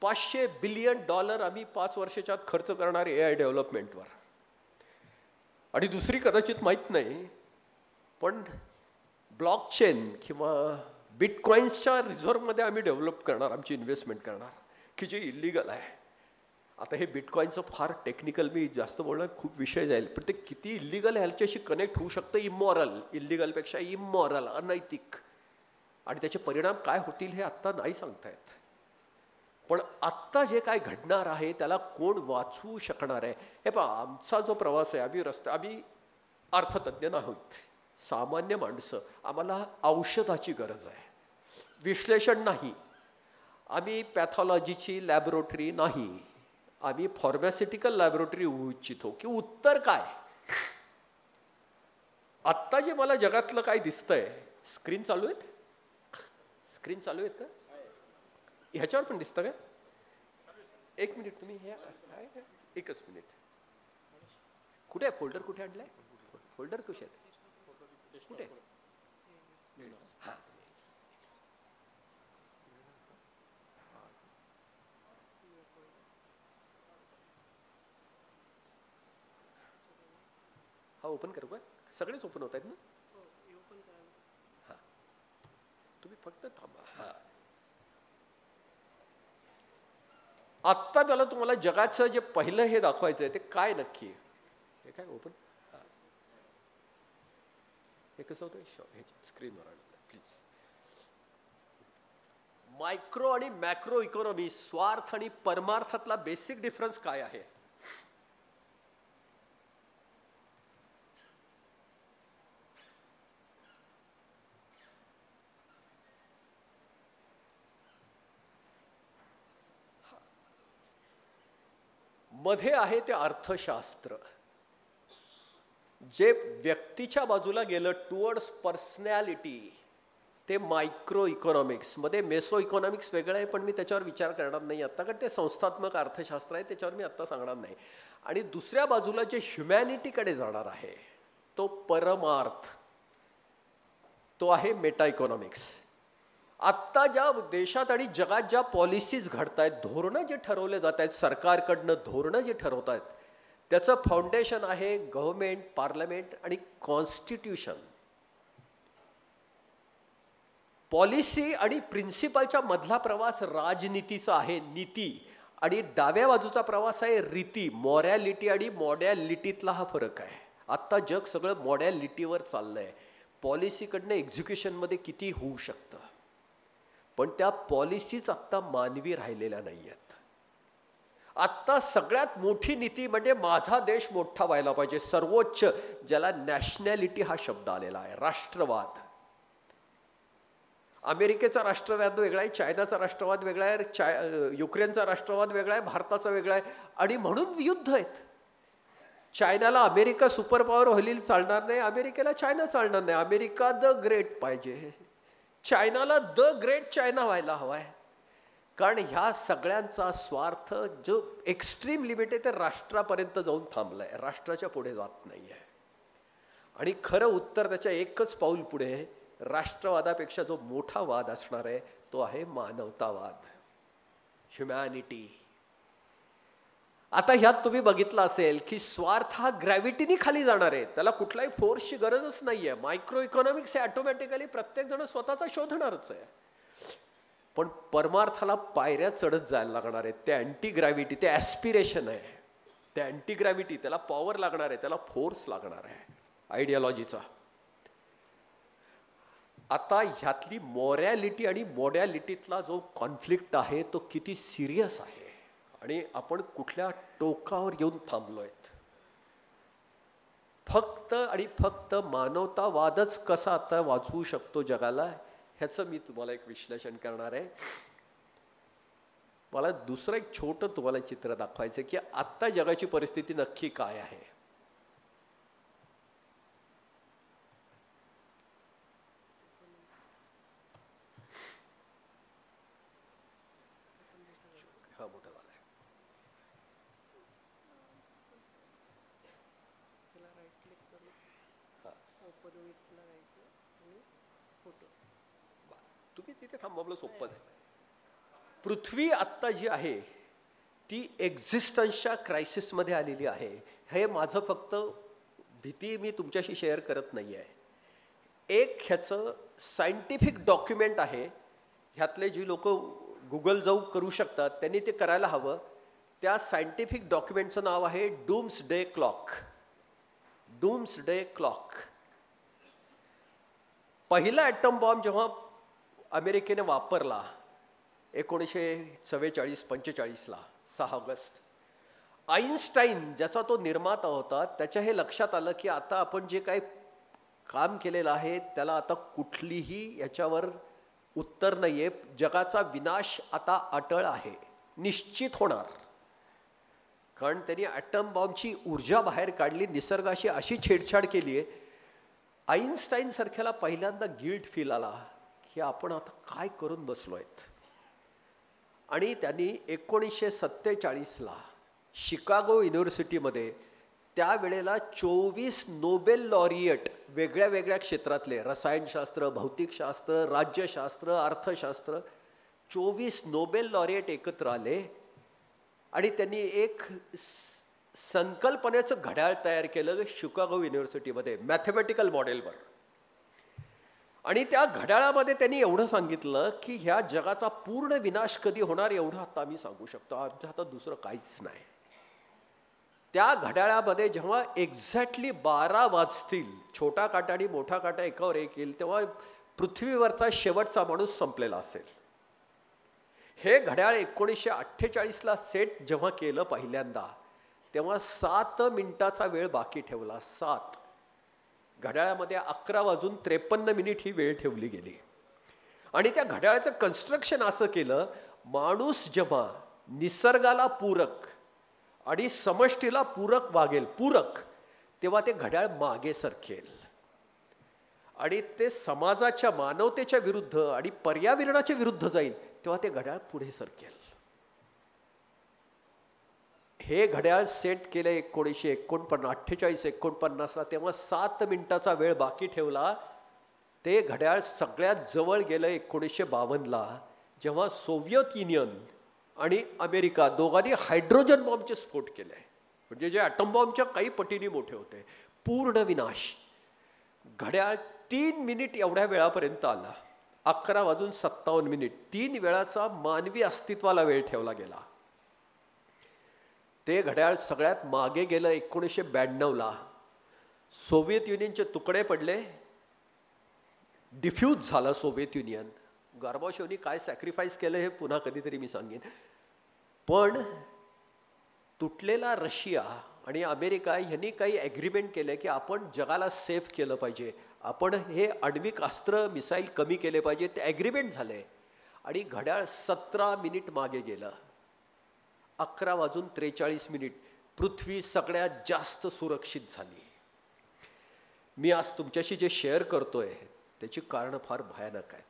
$500 बिलियन आम्ही 5 वर्षाच्या आत खर्च करणार AI डेव्हलपमेंटवर. आणि दुसरी कदाचित माहीत नाही, पण ब्लॉकचेन किंवा बिटकॉइन्सच्या रिझर्व्हमध्ये आम्ही डेव्हलप करणार, आमची इन्व्हेस्टमेंट करणार, की जे इलिगल आहे. आता हे बिटकॉइनचं फार टेक्निकल, मी जास्त बोलणार खूप विषय जाईल, पण ते किती इलिगल आहे ह्याच्याशी कनेक्ट होऊ शकतं. इमॉरल, इलिगलपेक्षा इमॉरल, अनैतिक. आणि त्याचे परिणाम काय होतील हे आत्ता नाही सांगतायत. पण आत्ता जे काय घडणार आहे त्याला कोण वाचवू शकणार आहे? हे पहा, आमचा जो प्रवास आहे, आम्ही अर्थतज्ञ नाहीत, सामान्य माणसं. आम्हाला औषधाची गरज आहे, विश्लेषण नाही. आम्ही पॅथॉलॉजीची लॅबोरेटरी नाही, आम्ही फार्मास्युटिकल लॅबोरेटरी होऊ इच्छितो. की उत्तर काय? आत्ता जे मला जगातलं काय दिसतंय, स्क्रीन चालू आहेत, स्क्रीन चालू आहेत का? ह्याच्यावर पण दिसतं का? एक मिनिट, तुम्ही हे एकच मिनिट. कुठे आहे फोल्डर? कुठे आणलाय फोल्डर? कुठे आहेत? कुठे? हा, हा ओपन करू का? सगळेच ओपन होत आहेत ना? हा, तुम्ही फक्त थांबा. हा, आत्ता मला तुम्हाला जगाचं जे पहिलं हे दाखवायचं आहे ते काय नक्की आहे? हे काय ओपन? हे कसं होतं? स्क्रीनवर आणलं प्लीज. मायक्रो आणि मॅक्रो इकॉनॉमी, स्वार्थ आणि परमार्थातला बेसिक डिफरन्स काय आहे? मध्ये आहे ते अर्थशास्त्र, जे व्यक्तीच्या बाजूला गेलं टुवर्ड्स पर्सनॅलिटी, ते मायक्रो इकॉनॉमिक्स. मध्ये मेसो इकॉनॉमिक्स वेगळं आहे, पण मी त्याच्यावर विचार करणार नाही आत्ता, कारण ते संस्थात्मक अर्थशास्त्र आहे, त्याच्यावर मी आत्ता सांगणार नाही. आणि दुसऱ्या बाजूला जे ह्युमॅनिटीकडे जाणार आहे तो परमार्थ, तो आहे मेटा इकॉनॉमिक्स. आत्ता ज्या देशात आणि जगात ज्या पॉलिसीज घडत आहेत, धोरणं जे ठरवले जात आहेत सरकारकडनं, धोरणं जे ठरवत आहेत, त्याचं फाउंडेशन आहे गव्हर्नमेंट, पार्लमेंट आणि कॉन्स्टिट्यूशन. पॉलिसी आणि प्रिन्सिपलच्या मधला प्रवास राजनीतीचा आहे, नीती. आणि डाव्या बाजूचा प्रवास आहे रीती, मॉरॅलिटी आणि मॉडॅलिटीतला हा फरक आहे. आत्ता जग सगळं मॉडॅलिटीवर चाललंय. पॉलिसीकडनं एक्झिक्युशनमध्ये किती होऊ शकतं, पण त्या पॉलिसीज आत्ता मानवी राहिलेल्या नाही आहेत. आत्ता सगळ्यात मोठी नीती म्हणजे माझा देश मोठा व्हायला पाहिजे, सर्वोच्च, ज्याला नॅशनॅलिटी हा शब्द आलेला आहे, राष्ट्रवाद. अमेरिकेचा राष्ट्रवाद वेगळा आहे, चायनाचा राष्ट्रवाद वेगळा आहे, युक्रेनचा राष्ट्रवाद वेगळा आहे, भारताचा वेगळा आहे. आणि म्हणून युद्ध आहेत. चायनाला अमेरिका सुपर पॉवर होईल चालणार नाही, अमेरिकेला चायना चालणार नाही. अमेरिका द ग्रेट पाहिजे, चायनाला द ग्रेट चायना व्हायला हवाय. कारण ह्या सगळ्यांचा स्वार्थ जो एक्स्ट्रीम लिमिट आहे ते राष्ट्रापर्यंत जाऊन थांबलाय, राष्ट्राच्या पुढे जात नाहीये. आणि खरं उत्तर त्याच्या एकच पाऊल पुढे आहे. राष्ट्रवादापेक्षा जो मोठा वाद असणार आहे तो आहे मानवतावाद, ह्युमॅनिटी. आता ह्यात तुम्ही बघितलं असेल की स्वार्थ हा ग्रॅव्हिटीनी खाली जाणार आहे, त्याला कुठलाही फोर्सची गरजच नाहीये. मायक्रो इकॉनॉमिक्स हे ऑटोमॅटिकली प्रत्येक जण स्वतःचा शोधणारच आहे. पण परमार्थाला पायऱ्या चढत जायला लागणार आहे. ते अँटी ग्रॅव्हिटी, ते ॲस्पिरेशन आहे, ते अँटी ग्रॅव्हिटी, त्याला पॉवर लागणार आहे, त्याला फोर्स लागणार आहे. आयडियॉलॉजीचा. आता ह्यातली मॉरॅलिटी आणि मॉडॅलिटीतला जो कॉन्फ्लिक्ट आहे तो किती सिरियस आहे आणि आपण कुठल्या टोकावर येऊन थांबलोय. फक्त आणि फक्त मानवतावादच कसा आता वाचवू शकतो जगाला, ह्याचं मी तुम्हाला एक विश्लेषण करणार आहे. मला दुसरं एक छोटं तुम्हाला चित्र दाखवायचं की आत्ता जगाची परिस्थिती नक्की काय आहे. हा मोठा झाला आहे. तुम्ही तिथे थांबवलं सोपं नाही. पृथ्वी आत्ता जी आहे ती एक्झिस्टन्सच्या क्रायसिसमध्ये आलेली आहे. हे माझं फक्त भीती मी तुमच्याशी शेअर करत नाही आहे. एक ह्याचं सायंटिफिक डॉक्युमेंट आहे. ह्यातले जी लोक गुगल जाऊ करू शकतात त्यांनी ते करायला हवं. त्या सायंटिफिक डॉक्युमेंटचं नाव आहे डूम्सडे क्लॉक. Doomsday clock. पहिला ॲटम बॉम्ब जेव्हा अमेरिकेने वापरला 1944-45ला 6 ऑगस्ट, आईन्स्टाईन ज्याचा तो निर्माता होता त्याच्या हे लक्षात आलं की आता आपण जे काही काम केलेलं आहे त्याला आता कुठलीही याच्यावर उत्तर नाही आहे. जगाचा विनाश आता अटळ आहे, निश्चित होणार. कारण त्यांनी ॲटम बॉम्बची ऊर्जा बाहेर काढली, निसर्गाशी अशी छेडछाड केली आहे. आईन्स्टाईन सारख्याला पहिल्यांदा गिल्ट फील आला की आपण आता काय करून बसलोयत. आणि त्यांनी 1947ला शिकागो युनिव्हर्सिटीमध्ये त्यावेळेला 24 नोबेल लॉरिएट वेगळ्या वेगळ्या क्षेत्रातले, रसायनशास्त्र, भौतिकशास्त्र, राज्यशास्त्र, अर्थशास्त्र, 24 नोबेल लॉरिएट एकत्र आले आणि त्यांनी एक संकल्पनेचं घड्याळ तयार केलं शिकागो युनिव्हर्सिटीमध्ये मॅथमॅटिकल मॉडेलवर. आणि त्या घड्याळामध्ये त्यांनी एवढं सांगितलं की ह्या जगाचा पूर्ण विनाश कधी होणार एवढं आता आम्ही सांगू शकतो, आमच्या हातात दुसरं काहीच नाही. त्या घड्याळामध्ये जेव्हा एक्झॅक्टली 12 वाजतील, छोटा काटा आणि मोठा काटा एकावर एक येईल, तेव्हा पृथ्वीवरचा शेवटचा माणूस संपलेला असेल. हे घड्याळ 1948ला सेट जेव्हा केलं पहिल्यांदा, तेव्हा 7 मिनिटाचा वेळ बाकी ठेवला. 7. घड्याळामध्ये 11:53 ही वेळ ठेवली गेली. आणि त्या घड्याळाचं कन्स्ट्रक्शन असं केलं, माणूस जेव्हा निसर्गाला पूरक आणि समष्टीला पूरक वागेल, तेव्हा ते घड्याळ मागे सरकेल. आणि ते समाजाच्या, मानवतेच्या विरुद्ध आणि पर्यावरणाच्या विरुद्ध जाईल, तेव्हा ते घड्याळ पुढे सरकेल. हे घड्याळ सेट केले 1948-49ला, तेव्हा 7 मिनिटाचा वेळ बाकी ठेवला. ते घड्याळ सगळ्यात जवळ गेलं 1952ला, जेव्हा सोव्हिएत युनियन आणि अमेरिका दोघांनी हायड्रोजन बॉम्बचे स्फोट केले, म्हणजे जे ॲटम बॉम्बच्या काही पटीने मोठे होते. पूर्ण विनाश. घड्याळ 3 मिनिट एवढ्या वेळापर्यंत आला. 11:57 3 वेळाचा मानवी अस्तित्वाला वेळ ठेवला गेला. ते घड्याळ सगळ्यात मागे गेलं 1992ला. सोव्हिएत युनियनचे तुकडे पडले, डिफ्यूज झालं सोव्हिएत युनियन. गॉर्बाचोव्हनी काय सॅक्रिफाईस केलं हे पुन्हा कधीतरी मी सांगेन. पण तुटलेला रशिया आणि अमेरिका यांनी काही ॲग्रीमेंट केले की आपण जगाला सेफ केलं पाहिजे, आपण हे आण्विक अस्त्र मिसाईल कमी केले पाहिजे. ते ॲग्रीमेंट झाले आणि घड्याळ 17 मिनिट मागे गेलं. 11:43 पृथ्वी सगळ्यात जास्त सुरक्षित झाली. मी आज तुमच्याशी जे शेअर करतोय त्याची कारणं फार भयानक आहेत.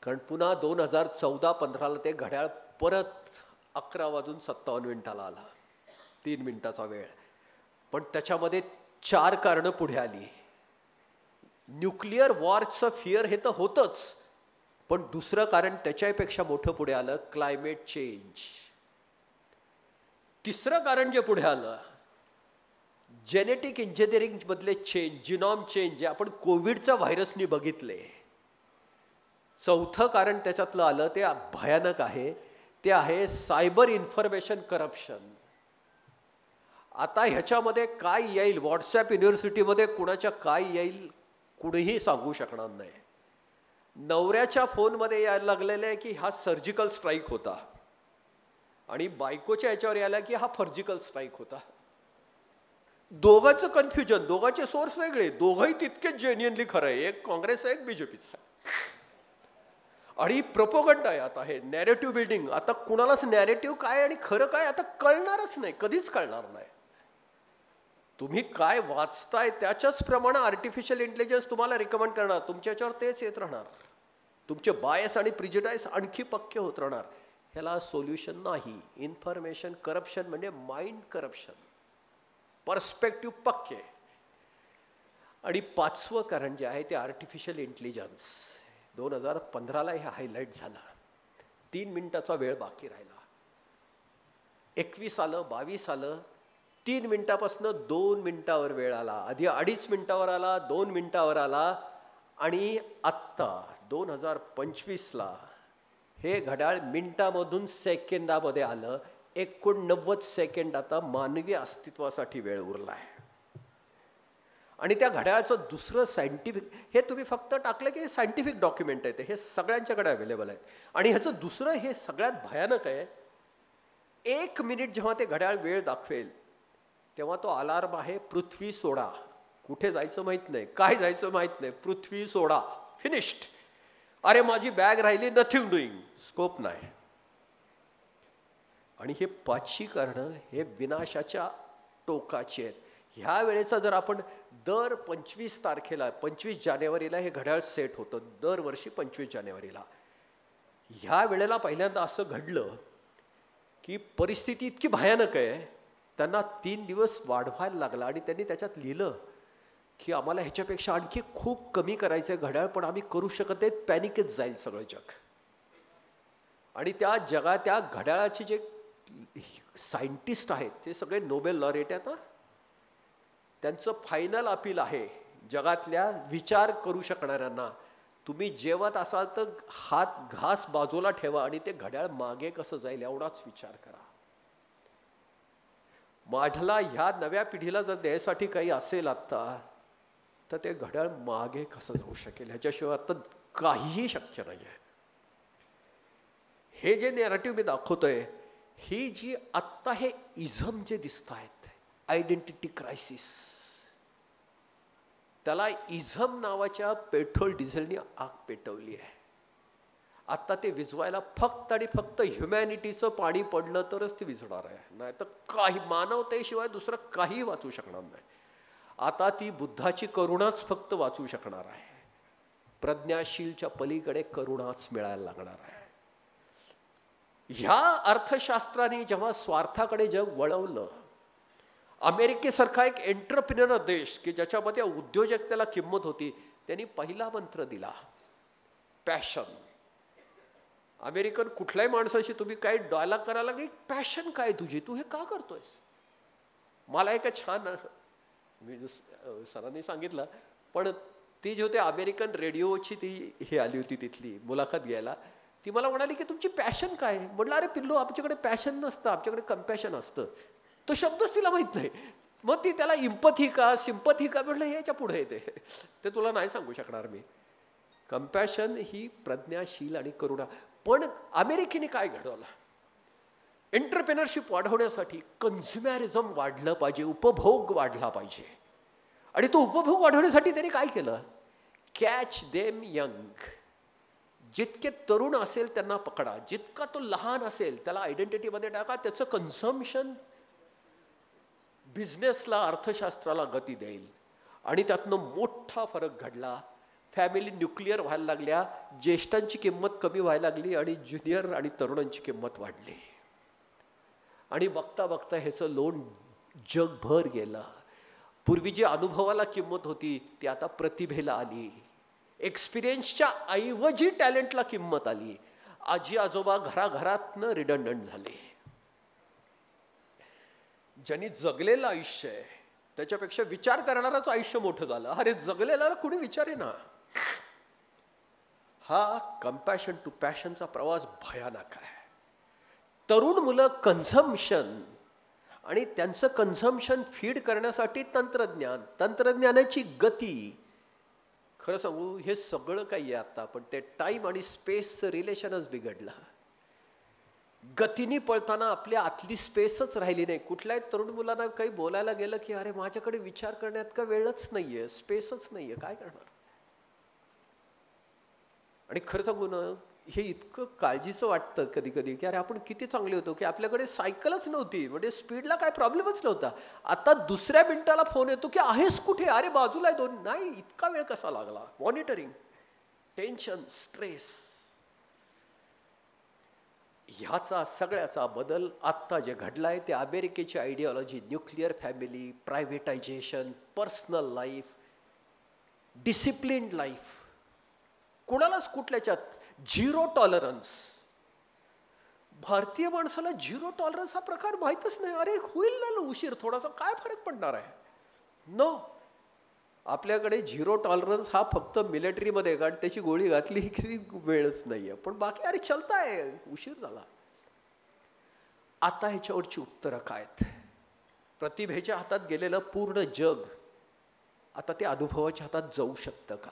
कारण पुन्हा 2014-15ला ते घड्याळ परत 11:57 आला. 3 मिनिटाचा वेळ. पण त्याच्यामध्ये 4 कारणं पुढे आली. न्यूक्लिअर वॉरचं फिअर हे तर होतंच, पण दुसरं कारण त्याच्यापेक्षा मोठं पुढे आलं, क्लायमेट चेंज. तिसरं कारण जे पुढे आलं, जेनेटिक इंजिनिअरिंग मधले चेंज, जिनॉम चेंज, जे आपण कोविडच्या व्हायरसनी बघितले. चौथं कारण त्याच्यातलं आलं, ते भयानक आहे, ते आहे सायबर इन्फॉर्मेशन करप्शन. आता ह्याच्यामध्ये काय येईल, व्हॉट्सॲप युनिव्हर्सिटीमध्ये कुणाच्या काय येईल कुणीही सांगू शकणार नाही. नवऱ्याच्या फोनमध्ये यायला लागलेलं आहे की हा सर्जिकल स्ट्राईक होता, आणि बायकोच्या याच्यावर यायला की हा सर्जिकल स्ट्राईक होता. दोघांचं कन्फ्युजन, दोघांचे सोर्स वेगळे, दोघंही तितकेच जेन्युअनली खरं आहे. एक काँग्रेस आहे, एक बीजेपीचा आहे. आणि प्रोपोगंडा आहे आता, हे नॅरेटिव्ह बिल्डिंग. आता कुणालाच नॅरेटिव्ह काय आणि खरं काय आता कळणारच नाही, कधीच कळणार नाही. तुम्ही काय वाचताय त्याच्याच प्रमाणे आर्टिफिशियल इंटेलिजन्स तुम्हाला रिकमेंड करणार, तुमच्याच्यावर तेच येत राहणार. तुमचे बायस आणि प्रिजुडाइस आणखी पक्के होत राहणार. ह्याला सोल्युशन नाही. इन्फॉर्मेशन करप्शन म्हणजे माइंड करप्शन, पर्स्पेक्टिव्ह पक्के. आणि पाचवं कारण जे आहे ते आर्टिफिशियल इंटेलिजन्स. 2015ला हे हायलाईट झालं. 3 मिनिटाचा वेळ बाकी राहिला. 21 आलं, 22 आलं, 3 मिनिटापासून 2 मिनिटावर वेळ आला. आधी 2.5 मिनिटावर आला, 2 मिनिटावर आला, आणि आत्ता 2025ला हे घड्याळ मिनिटामधून सेकंदामध्ये आलं. 89 सेकंड आता मानवी अस्तित्वासाठी वेळ उरला आहे. आणि त्या घड्याळाचं दुसरं सायंटिफिक, हे तुम्ही फक्त टाकलं की सायंटिफिक डॉक्युमेंट आहे, हे सगळ्यांच्याकडे अवेलेबल आहेत. आणि ह्याचं दुसरं हे सगळ्यात भयानक आहे, 1 मिनिट जेव्हा ते घड्याळ वेळ दाखवेल तेव्हा तो अलार्म आहे, पृथ्वी सोडा. कुठे जायचं माहित नाही, काय जायचं माहित नाही, पृथ्वी सोडा, फिनिश्ड. अरे माझी बॅग राहिली, नथिंग डुईंग, स्कोप नाही. आणि हे 5 कारणं हे विनाशाच्या टोकाची आहेत. ह्या वेळेचा जर आपण दर 25 तारखेला, 25 जानेवारीला हे घड्याळ सेट होतं, दरवर्षी 25 जानेवारीला. ह्या वेळेला पहिल्यांदा असं घडलं की परिस्थिती इतकी भयानक आहे, त्यांना 3 दिवस वाढवायला लागला. आणि त्यांनी त्याच्यात लिहिलं की आम्हाला ह्याच्यापेक्षा आणखी खूप कमी करायचं आहे घड्याळ, पण आम्ही करू शकत नाही, पॅनिकच जाईल सगळं जग. आणि त्या जगात त्या घड्याळाचे जे सायंटिस्ट आहेत ते सगळे नोबेल लॉरेट आहेत. त्यांचं फायनल अपील आहे जगातल्या विचार करू शकणाऱ्यांना, तुम्ही जेवत असाल तर हात घास बाजूला ठेवा आणि ते घड्याळ मागे कसं जाईल एवढाच विचार करा. माझ्याला ह्या नव्या पिढीला जर द्यायसाठी काही असेल आत्ता, तर ते घड्याळ मागे कसं जाऊ शकेल, ह्याच्याशिवाय आता काहीही शक्य नाही आहे. हे जे नॅरेटिव्ह मी दाखवतोय, ही जी आत्ता हे इझम जे दिसत आहेत, आयडेंटिटी क्रायसिस, त्याला इझम नावाच्या पेट्रोल डिझेलनी आग पेटवली आहे. आता ते विझवायला फक्त आणि फक्त ह्युमॅनिटीचं पाणी पडलं तरच ते विझणार आहे, नाही तर काही मानवतेशिवाय दुसरं काही वाचू शकणार नाही. आता ती बुद्धाची करुणाच फक्त वाचू शकणार आहे. प्रज्ञाशीलच्या पलीकडे करुणाच मिळायला लागणार आहे. ह्या अर्थशास्त्राने जेव्हा स्वार्थाकडे जग वळवलं, अमेरिकेसारखा एक एंटरप्रिनर देश की ज्याच्यामध्ये उद्योजकतेला किंमत होती, त्यांनी पहिला मंत्र दिला, पॅशन. अमेरिकन कुठल्याही माणसाशी तुम्ही काही डायलॉग करायला की पॅशन काय तुझी, तू हे का करतोयस. मला एक छान, मी सरांनी सांगितलं, पण ती जी होती अमेरिकन रेडिओची ती हे आली होती तिथली मुलाखत घ्यायला, ती मला म्हणाली की तुमची पॅशन काय. म्हटलं अरे पिल्लू, आमच्याकडे पॅशन नसतं, आमच्याकडे कम्पॅशन असतं. तो शब्दच तिला माहित नाही. मग ती त्याला इम्पथी का सिंपथी का म्हटलं, हे याच्या पुढे येते, ते तुला नाही सांगू शकणार मी. कम्पॅशन ही प्रज्ञाशील आणि करुणा. पण अमेरिकेने काय घडवलं, एंटरप्रेनरशिप वाढवण्यासाठी कन्झ्युमरिझम वाढलं पाहिजे, उपभोग वाढला पाहिजे. आणि तो उपभोग वाढवण्यासाठी त्यांनी काय केलं, कॅच देम यंग. जितके तरुण असेल त्यांना पकडा, जितका तो लहान असेल त्याला आयडेंटिटीमध्ये टाका, त्याचं कन्झम्पशन बिझनेसला, अर्थशास्त्राला गती देईल. आणि त्यातनं मोठा फरक घडला. फॅमिली न्यूक्लिअर व्हायला लागल्या, ज्येष्ठांची किंमत कमी व्हायला लागली आणि ज्युनियर आणि तरुणांची किंमत वाढली. आणि बघता बघता ह्याचं लोन जगभर गेलं. पूर्वी जी अनुभवाला किंमत होती ती आता प्रतिभेला आली. एक्सपिरियन्सच्या ऐवजी टॅलेंटला किंमत आली. आजी आजोबा घराघरातनं रिडंडंट झाले. ज्यांनी जगलेलं आयुष्य आहे त्याच्यापेक्षा विचार करणारच आयुष्य मोठं झालं. अरे जगलेला कुणी विचारे ना. हा कम्पॅशन टू पॅशनचा प्रवास भयानक आहे. तरुण मुलं कन्झम्पशन आणि त्यांचं कन्झम्पशन फीड करण्यासाठी तंत्रज्ञान, तंत्रज्ञानाची गती. खरं सांगू, हे सगळं काही आहे आता, पण ते टाइम आणि स्पेसचं रिलेशनच बिघडलं. गतीने पळताना आपल्या आतली स्पेसच राहिली नाही. कुठल्याही तरुण मुलांना काही बोलायला गेलं की अरे माझ्याकडे विचार करण्यात का वेळच नाहीये, स्पेसच नाहीये, काय करणार. आणि खरं सांगू ना, हे इतकं काळजीचं वाटतं कधी कधी की अरे आपण किती चांगले होतो की आपल्याकडे सायकलच नव्हती, म्हणजे स्पीडला काय प्रॉब्लेमच नव्हता. आता दुसऱ्या मिनिटाला फोन येतो की आहेस कुठे, अरे बाजूला आहे दोन, नाही इतका वेळ कसा लागला. मॉनिटरिंग, टेन्शन, स्ट्रेस, ह्याचा सगळ्याचा बदल आत्ता जे घडलाय ते अमेरिकेची ideology, nuclear family, privatisation, personal life, disciplined life, कुणालाच कुठल्याच्यात झिरो टॉलरन्स. भारतीय माणसाला झिरो टॉलरन्स हा प्रकार माहीतच नाही. अरे होईल ना उशीर थोडासा, काय फरक पडणार आहे. नो, आपल्याकडे झिरो टॉलरन्स हा फक्त मिलिटरीमध्ये, कारण त्याची गोळी घातली की वेळच नाहीये, पण बाकी अरे चलताय, उशीर झाला. आता ह्याच्यावरची उत्तरं काय आहेत. प्रतिभेच्या हातात गेलेलं पूर्ण जग आता ते अनुभवाच्या हातात जाऊ शकतं का.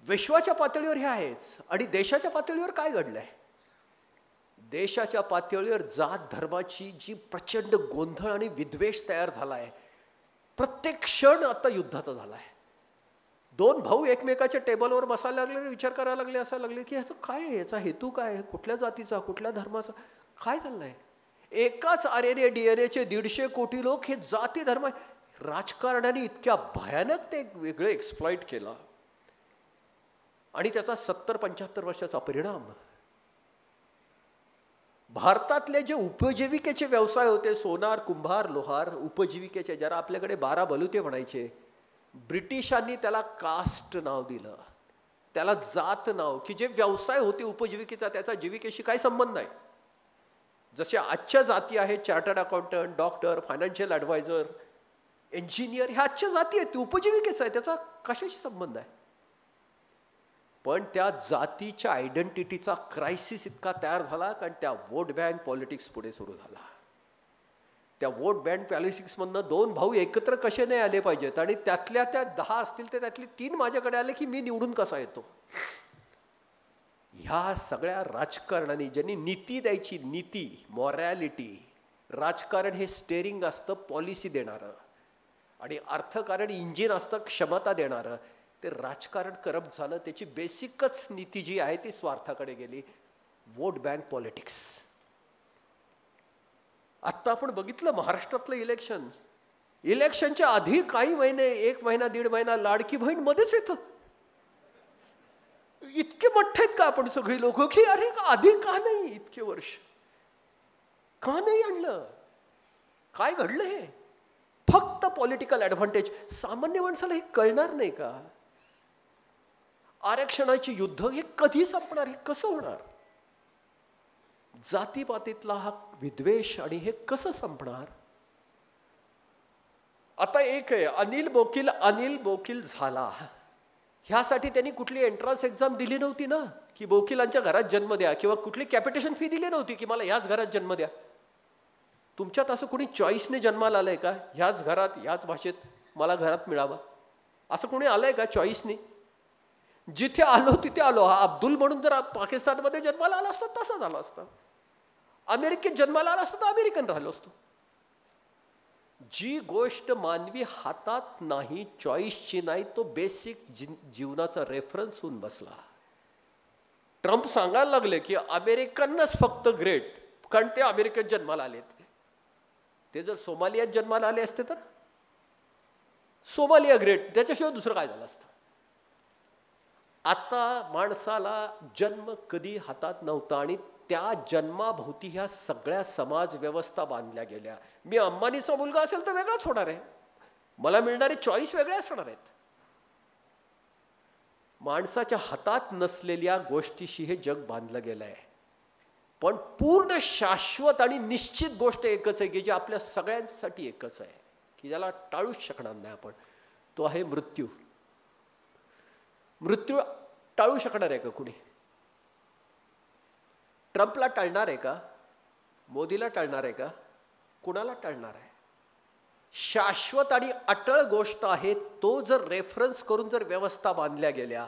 विश्वाच्या पातळीवर हे आहेच. आणि देशाच्या पातळीवर काय घडलंय. देशाच्या पातळीवर जात धर्माची जी प्रचंड गोंधळ आणि विद्वेष तयार झालाय, प्रत्येक क्षण आता युद्धाचा झालाय. दोन भाऊ एकमेकाच्या टेबलवर बसायला लागले, विचार करायला लागले, असायला लागले की ह्याचं काय आहे, याचा हेतू काय आहे, कुठल्या जातीचा, कुठल्या धर्माचा, काय चाललंय. एकाच RNA DNA 150 कोटी लोक हे जाती धर्म. राजकारणाने इतक्या भयानक ते वेगळे एक्सप्लॉइट केला आणि त्याचा 70-75 वर्षाचा परिणाम. भारतातले जे उपजीविकेचे व्यवसाय होते, सोनार, कुंभार, लोहार, उपजीविकेचे, जरा आपल्याकडे 12 बलुते म्हणायचे, ब्रिटिशांनी त्याला कास्ट नाव दिलं, त्याला जात नाव, की जे व्यवसाय होते उपजीविकेचा त्याचा जीविकेशी काही संबंध नाही. जसे आजच्या जाती आहेत, chartered accountant, doctor, financial adviser, engineer, ह्या आजच्या जाती आहेत, ती उपजीविकेचा आहे, त्याचा कशाशी संबंध आहे. पण त्या जातीच्या आयडेंटिटीचा क्रायसिस इतका तयार झाला कारण त्या वोट बँक पॉलिटिक्स पुढे सुरू झाला. त्या वोट बँक पॉलिटिक्समधनं दोन भाऊ एकत्र कसे नाही आले पाहिजेत, आणि त्यातल्या त्या 10 असतील तर त्यातले 3 माझ्याकडे आले की मी निवडून कसा येतो. ह्या सगळ्या राजकारणाने ज्यांनी नीती द्यायची, नीती, मॉरॅलिटी, राजकारण हे स्टेअरिंग असतं पॉलिसी देणारं, आणि अर्थकारण इंजिन असतं क्षमता देणारं. ते राजकारण करप्ट झालं, त्याची बेसिकच नीती जी आहे ती स्वार्थाकडे गेली. Vote bank politics. आत्ता आपण बघितलं महाराष्ट्रातलं इलेक्शन, इलेक्शनच्या आधी काही महिने, 1 महिना 1.5 महिना लाडकी बहीण मध्येच येतं. इतके मोठे आहेत का आपण सगळी लोक की अरे आधी का नाही, इतके वर्ष का नाही आणलं, काय घडलं. हे फक्त पॉलिटिकल ॲडव्हान्टेज. सामान्य माणसाला हे कळणार नाही का. आरक्षणाची युद्ध हे कधी संपणार, हे कसं होणार. जातीपातीतला हा विद्वेष आणि हे कसं संपणार. आता एक आहे, अनिल बोकील झाला, ह्यासाठी त्यांनी कुठली एंट्रन्स एक्झाम दिली नव्हती ना, की बोकिलांच्या घरात जन्म द्या, किंवा कुठली कॅपिटेशन फी दिली नव्हती की मला ह्याच घरात जन्म द्या. तुमच्यात असं कोणी चॉईसने जन्माला आलंय का, ह्याच घरात ह्याच भाषेत मला घरात मिळावं, असं कोणी आलंय का चॉईसने. जिथे आलो तिथे आलो. हा अब्दुल म्हणून जर पाकिस्तानमध्ये जन्माला आला असतो तसा झाला असता, अमेरिकेत जन्माला आला असतो तर अमेरिकन राहिलो असतो. जी गोष्ट मानवी हातात नाही, चॉईसची नाही, तो बेसिक जीवनाचा रेफरन्स होऊन बसला. ट्रम्प सांगायला लागले की अमेरिकनच फक्त ग्रेट, कारण ते अमेरिकेत जन्माला आलेत. ते जर सोमालियात जन्माला आले असते तर सोमालिया ग्रेट, त्याच्याशिवाय दुसरं काय झालं असतं. आता माणसाला जन्म कधी हातात नव्हता, आणि त्या जन्माभोवती ह्या सगळ्या समाज व्यवस्था बांधल्या गेल्या. मी अंबानीचा मुलगा असेल तर वेगळाच होणार आहे, मला मिळणारे चॉईस वेगळे असणार आहेत. माणसाच्या हातात नसलेल्या गोष्टीशी हे जग बांधलं गेलं आहे. पण पूर्ण शाश्वत आणि निश्चित गोष्ट एकच आहे की जी आपल्या सगळ्यांसाठी एकच आहे, की ज्याला टाळूच शकणार नाही आपण, तो आहे मृत्यू. मृत्यू टाळू शकणार आहे का कुणी. ट्रम्पला टाळणार आहे का, मोदीला टाळणार आहे का, कुणाला टळणार आहे? शाश्वत आणि अटळ गोष्ट आहे, तो जर रेफरन्स करून जर व्यवस्था बांधल्या गेल्या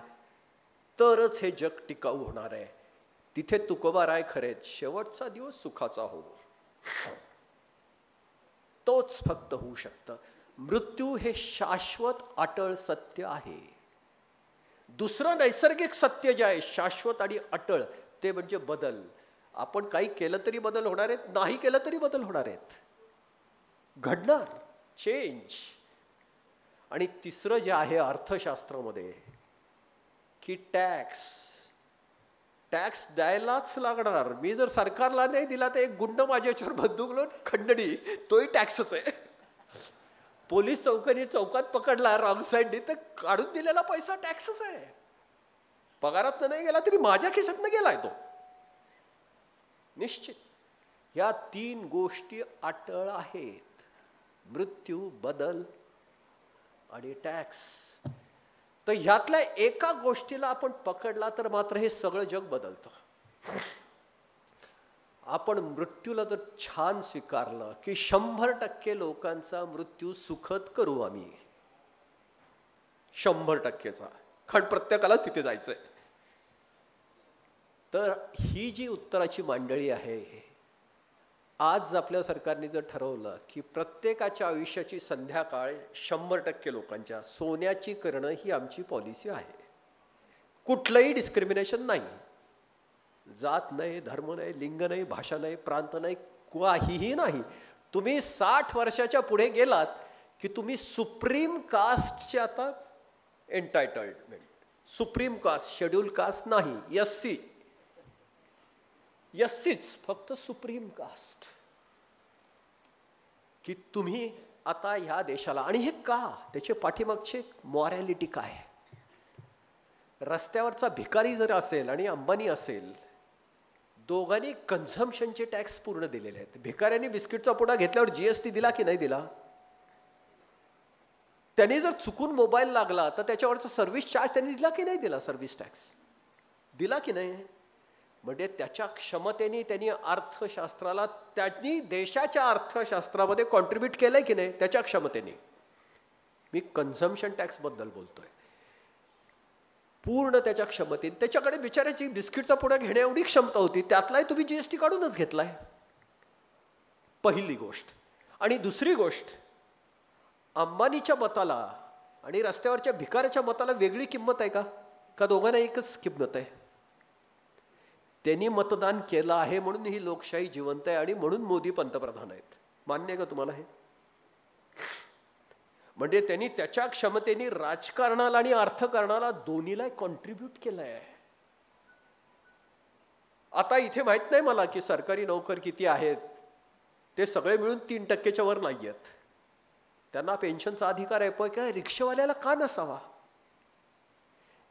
तरच हे जग टिकाऊ होणार आहे. तिथे तुकोबाराय खरेच, शेवटचा दिवस सुखाचा हो, तोच फक्त होऊ शकतं. मृत्यू हे शाश्वत अटळ सत्य आहे. दुसरं नैसर्गिक सत्य जे आहे शाश्वत आणि अटळ, ते म्हणजे बदल. आपण काही केलं तरी बदल होणार आहेत, नाही केलं तरी बदल होणार आहेत, घडणार चेंज. आणि तिसरं जे आहे अर्थशास्त्रामध्ये की टॅक्स द्यायलाच लागणार. मी जर सरकारला नाही दिला तर एक गुंड माझ्याच्यावर बंदूक लावून खंडणी, तोही टॅक्सच आहे. पोलीस चौकात पकडला रॉंग साईडनी तर काढून दिलेला पैसा टॅक्सच आहे. पगारात नाही गेला तरी माझ्या खिशातनं गेलाय तो निश्चित. या 3 गोष्टी अटळ आहेत, मृत्यू, बदल आणि टॅक्स. तर ह्यातल्या एका गोष्टीला आपण पकडला तर मात्र हे सगळं जग बदलतं. आपण मृत्यूला जर छान स्वीकारलं की 100% लोकांचा मृत्यू सुखद करू आम्ही, 100%चा, कारण प्रत्येकाला तिथे जायचंय. तर ही जी उत्तराची मांडळी आहे, आज आपल्या सरकारने जर ठरवलं की प्रत्येकाच्या आयुष्याची संध्याकाळ 100% लोकांच्या सोन्याची करणं ही आमची पॉलिसी आहे. कुठलंही डिस्क्रिमिनेशन नाही, जात नाही, धर्म नाही, लिंग नाही, भाषा नाही, प्रांत नाही, काहीही नाही. तुम्ही 60 वर्षाच्या पुढे गेलात की तुम्ही सुप्रीम कास्टचे आता एंटायटलमेंट, सुप्रीम कास्ट, शेड्यूल कास्ट नाही, एससीच, फक्त सुप्रीम कास्ट, की तुम्ही आता ह्या देशाला. आणि हे का? त्याचे पाठीमागचे मॉरॅलिटी काय? रस्त्यावरचा भिकारी जर असेल आणि अंबानी असेल, दोघांनी कन्झम्पशनचे टॅक्स पूर्ण दिलेले आहेत. भिकाऱ्यांनी बिस्किटचा पुडा घेतल्यावर जीएसटी दिला की नाही दिला? त्यांनी जर चुकून मोबाईल लागला तर त्याच्यावरचा सर्व्हिस चार्ज त्यांनी दिला की नाही दिला? सर्व्हिस टॅक्स दिला की नाही? म्हणजे त्याच्या क्षमतेने त्यांनी अर्थशास्त्राला, त्यांनी देशाच्या अर्थशास्त्रामध्ये कॉन्ट्रीब्यूट केलंय की नाही त्याच्या क्षमतेने. मी कन्झम्पशन टॅक्स बद्दल बोलतोय. पूर्ण त्याच्या क्षमतेने. त्याच्याकडे बिचाराची बिस्किटचा पुडा घेण्या एवढी क्षमता होती, त्यातलाही तुम्ही जीएसटी काढूनच घेतलाय. पहिली गोष्ट. आणि दुसरी गोष्ट, अंबानीच्या मताला आणि रस्त्यावरच्या भिकाऱ्याच्या मताला वेगळी किंमत आहे का? का दोघांना एकच किंमत आहे? त्यांनी मतदान केलं आहे म्हणून ही लोकशाही जिवंत आहे आणि म्हणून मोदी पंतप्रधान आहेत. मान्य आहे का तुम्हाला हे? म्हणजे त्यांनी त्याच्या क्षमतेने राजकारणाला आणि अर्थकारणाला दोन्हीला कॉन्ट्रीब्यूट केलंय. आता इथे माहित नाही मला की सरकारी नोकर किती आहेत, ते सगळे मिळून 3%च्या वर नाही आहेत. त्यांना पेन्शनचा अधिकार आहे, पण काय रिक्षावाल्याला का नसावा?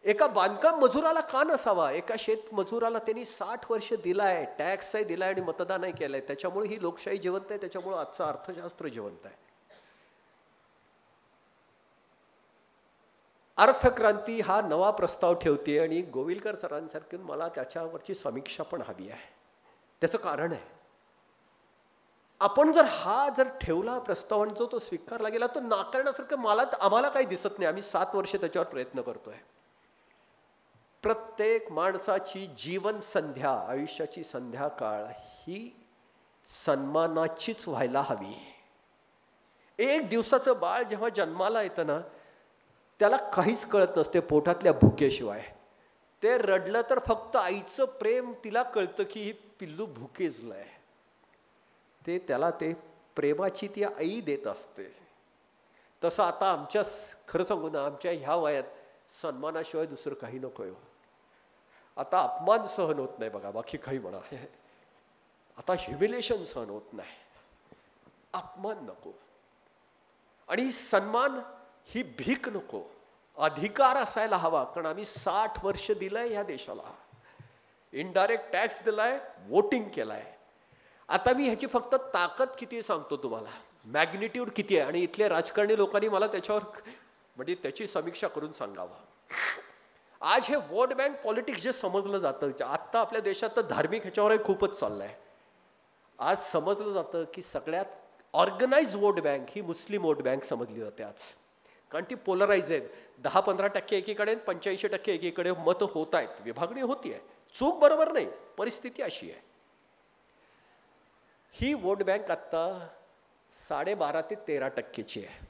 एका बांधकाम मजुराला का नसावा? एका शेत मजुराला त्यांनी 60 वर्ष दिलाय, टॅक्सही दिलाय आणि मतदानही केलंय. त्याच्यामुळे ही लोकशाही जिवंत आहे, त्याच्यामुळे आजचं अर्थशास्त्र जिवंत आहे. अर्थक्रांती हा नवा प्रस्ताव ठेवते आणि गोविलकर सरांसारखे मला त्याच्यावरची समीक्षा पण हवी आहे. त्याचं कारण आहे, आपण जर हा ठेवला प्रस्ताव आणि जो तो स्वीकारला गेला तर नाकारण्यासारखं आम्हाला काही दिसत नाही. आम्ही 7 वर्ष त्याच्यावर प्रयत्न करतोय. प्रत्येक माणसाची जीवन संध्या, आयुष्याची संध्याकाळ ही सन्मानाचीच व्हायला हवी. एक दिवसाचं बाळ जेव्हा जन्माला येतं ना, त्याला काहीच कळत नसते पोटातल्या भुकेशिवाय. ते रडलं तर फक्त आईचं प्रेम तिला कळतं की ही पिल्लू भुकेजलंय. त्याला ते प्रेमाची ती आई देत असते. तसं आता आमच्या, खरं सांगू ना, आमच्या ह्या वयात सन्मानाशिवाय दुसरं काही नकोय. आता अपमान सहन होत नाही बघा, बाकी काही म्हणा. आता ह्युमिलेशन सहन होत नाही, अपमान नको. आणि सन्मान ही भीक नको, अधिकार असायला हवा. कारण आम्ही 60 वर्ष दिलंय ह्या देशाला, इनडायरेक्ट टॅक्स दिलाय, वोटिंग केलाय. आता मी ह्याची फक्त ताकद किती सांगतो तुम्हाला, मॅग्निट्यूड किती आहे. आणि इथले राजकारणी लोकांनी मला त्याच्यावर म्हणजे त्याची समीक्षा करून सांगावं. आज हे वोट बँक पॉलिटिक्स जे समजलं जातं, आत्ता आपल्या देशात तर धार्मिक ह्याच्यावरही खूपच चाललंय. आज समजलं जातं की सगळ्यात ऑर्गनाइज वोट बँक ही मुस्लिम वोट बँक समजली जाते आज, कारण ती पोलराइज आहेत. 10-15% एकीकडे 85% एकीकडे मतं होत आहेत, विभागणी होती आहे. चूक बरोबर नाही, परिस्थिती अशी आहे. ही वोट बँक आत्ता 12.5 ते 13% आहे.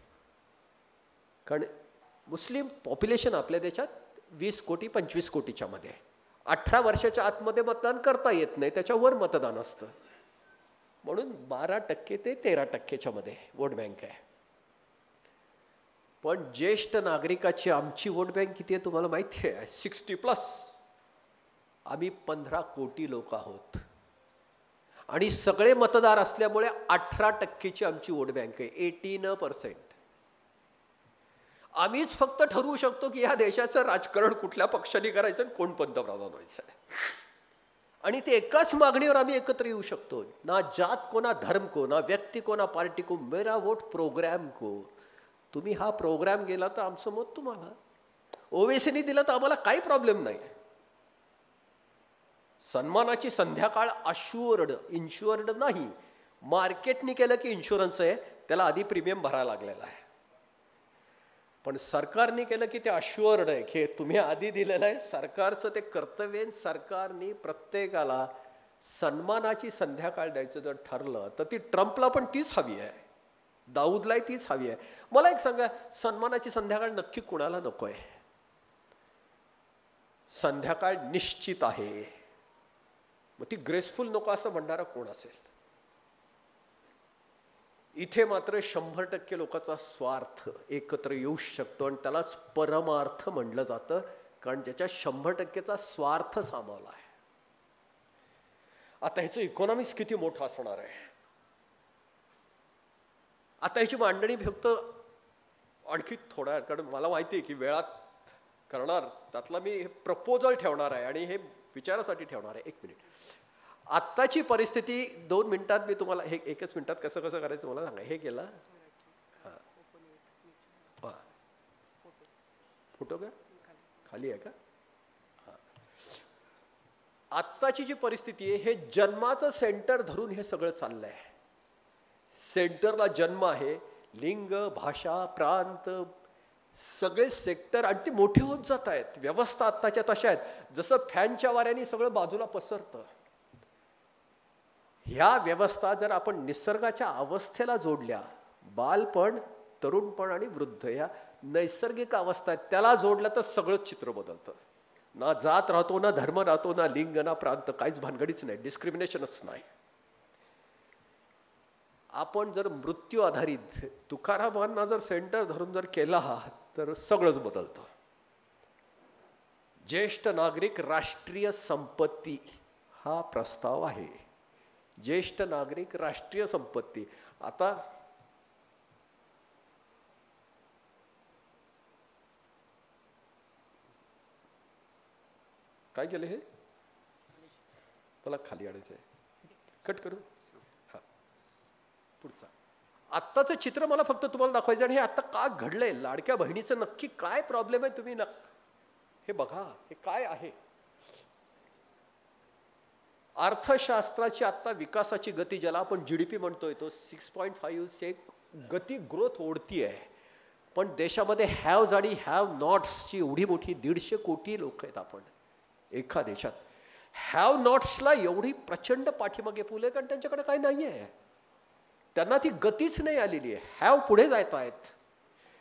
कारण मुस्लिम पॉप्युलेशन आपल्या देशात 20 कोटी 25 कोटीच्या मध्ये आहे. 18 वर्षाच्या आतमध्ये मतदान करता येत नाही, त्याच्यावर मतदान असतं. म्हणून 12% ते 13%च्या मध्ये वोट बँक आहे. पण ज्येष्ठ नागरिकाची आमची वोट बँक किती आहे तुम्हाला माहिती आहे? 60+. आम्ही 15 कोटी लोक आहोत आणि सगळे मतदार असल्यामुळे 18%ची आमची वोट बँक आहे. 18%. आम्हीच फक्त ठरवू शकतो की या देशाचं राजकारण कुठल्या पक्षाने करायचं आणि कोण पंतप्रधान व्हायचं आहे. आणि ते एकाच मागणीवर आम्ही एकत्र येऊ शकतो. ना जात को, ना धर्म को, ना व्यक्ती को, ना पार्टी को, मेरा वोट प्रोग्राम को. तुम्ही हा प्रोग्राम गेला तर आमचं मत तुम्हाला. ओवेसीने दिलं तर आम्हाला काही प्रॉब्लेम नाही. सन्मानाची संध्याकाळ अश्युअर्ड, इन्शुअर्ड नाही. मार्केटने केलं की इन्शुरन्स आहे, त्याला आधी प्रीमियम भरायला लागलेला आहे. पण सरकारने केलं की ते अश्युअर्ड आहे, की तुम्ही आधी दिलेलं आहे. सरकारचं ते कर्तव्य. सरकारने प्रत्येकाला सन्मानाची संध्याकाळ द्यायचं जर ठरलं तर ती ट्रम्पला पण तीच हवी आहे, दाऊदलाही तीच हवी आहे. मला एक सांगा, सन्मानाची संध्याकाळ नक्की कुणाला नको आहे? संध्याकाळ निश्चित आहे, मग ती ग्रेसफुल नको असं म्हणणारा कोण असेल? इथे मात्र 100% लोकांचा स्वार्थ एकत्र येऊ शकतो आणि त्यालाच परमार्थ म्हणलं जातं, कारण ज्याच्या 100%चा स्वार्थ सामावला आहे. आता ह्याचं इकॉनॉमिक्स किती मोठं असणार आहे. आता ह्याची मांडणी फक्त आणखी थोडा, कारण मला माहिती आहे की वेळात करणार, त्यातला मी हे प्रपोजल ठेवणार आहे आणि हे विचारासाठी ठेवणार आहे. 1 मिनिट. आत्ताची परिस्थिती 2 मिनिटात मी तुम्हाला, हे 1च मिनिटात कसं कसं करायचं मला सांगा. हे केला, हां फोटो का खाली आहे का? हां. आत्ताची जी परिस्थिती आहे, हे जन्माचं सेंटर धरून हे सगळं चाललं आहे. सेंटरला जन्म आहे, लिंग, भाषा, प्रांत, सगळे सेक्टर, आणि ते मोठे होत जात आहेत. व्यवस्था आत्ताच्या तशा आहेत, जसं फॅनच्या वाऱ्याने सगळं बाजूला पसरतं. ह्या व्यवस्था जर आपण निसर्गाच्या अवस्थेला जोडल्या, बालपण, तरुणपण आणि वृद्ध या नैसर्गिक अवस्था आहेत, त्याला जोडलं तर सगळंच चित्र बदलतं. ना जात राहतो, ना धर्म राहतो, ना लिंग, ना प्रांत, काहीच भानगडीच नाही, डिस्क्रिमिनेशनच नाही. आपण जर मृत्यू आधारित तुकारामांना जर सेंटर धरून जर केला तर सगळंच बदलतं. ज्येष्ठ नागरिक राष्ट्रीय संपत्ती हा प्रस्ताव आहे. ज्येष्ठ नागरिक राष्ट्रीय संपत्ती. आता काय केलं? हे मला खाली आणायचं आहे, कट करू. हा, पुढचा. आत्ताचं चित्र मला फक्त तुम्हाला दाखवायचं आणि हे आता का घडलंय, लाडक्या बहिणीचं नक्की काय प्रॉब्लेम आहे तुम्ही हे बघा. हे काय आहे? अर्थशास्त्राची आता विकासाची गती, ज्याला आपण GDP म्हणतोय, तो 6.5 गती, ग्रोथ ओढती आहे. पण देशामध्ये हॅव्ज आणि हॅव नॉट्सची एवढी मोठी 150 कोटी लोक आहेत आपण एका देशात. हॅव नॉट्सला एवढी प्रचंड पाठीमागे पुले, कारण त्यांच्याकडे काही नाही आहे, त्यांना ती गतीच नाही आलेली आहे. हॅव पुढे जात आहेत.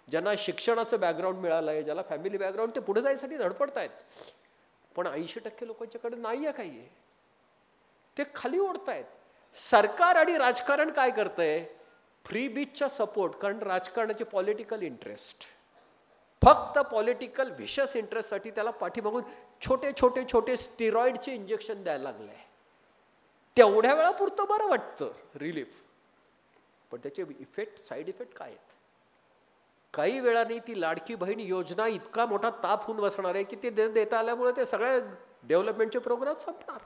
ज्यांना शिक्षणाचं बॅकग्राऊंड मिळालं आहे, ज्याला फॅमिली बॅकग्राऊंड, ते पुढे जायसाठी धडपडत आहेत. पण 80% लोकांच्याकडे नाही आहे काही, ते खाली ओढतायत. सरकार आणि राजकारण काय करतंय? फ्री बीचचा सपोर्ट, कारण राजकारणाचे पॉलिटिकल इंटरेस्ट, फक्त पॉलिटिकल विशेष इंटरेस्टसाठी त्याला पाठीमागून छोटे छोटे छोटे स्टिरॉइडचे इंजेक्शन द्यायला लागले. तेवढ्या वेळापुरतं बरं वाटतं, रिलीफ, पण त्याचे इफेक्ट, साईड इफेक्ट काय आहेत? काही वेळाने ती लाडकी बहीण योजना इतका मोठा ताप होऊन बसणार आहे की ते देता आल्यामुळे ते सगळ्या डेव्हलपमेंटचे प्रोग्राम संपणार.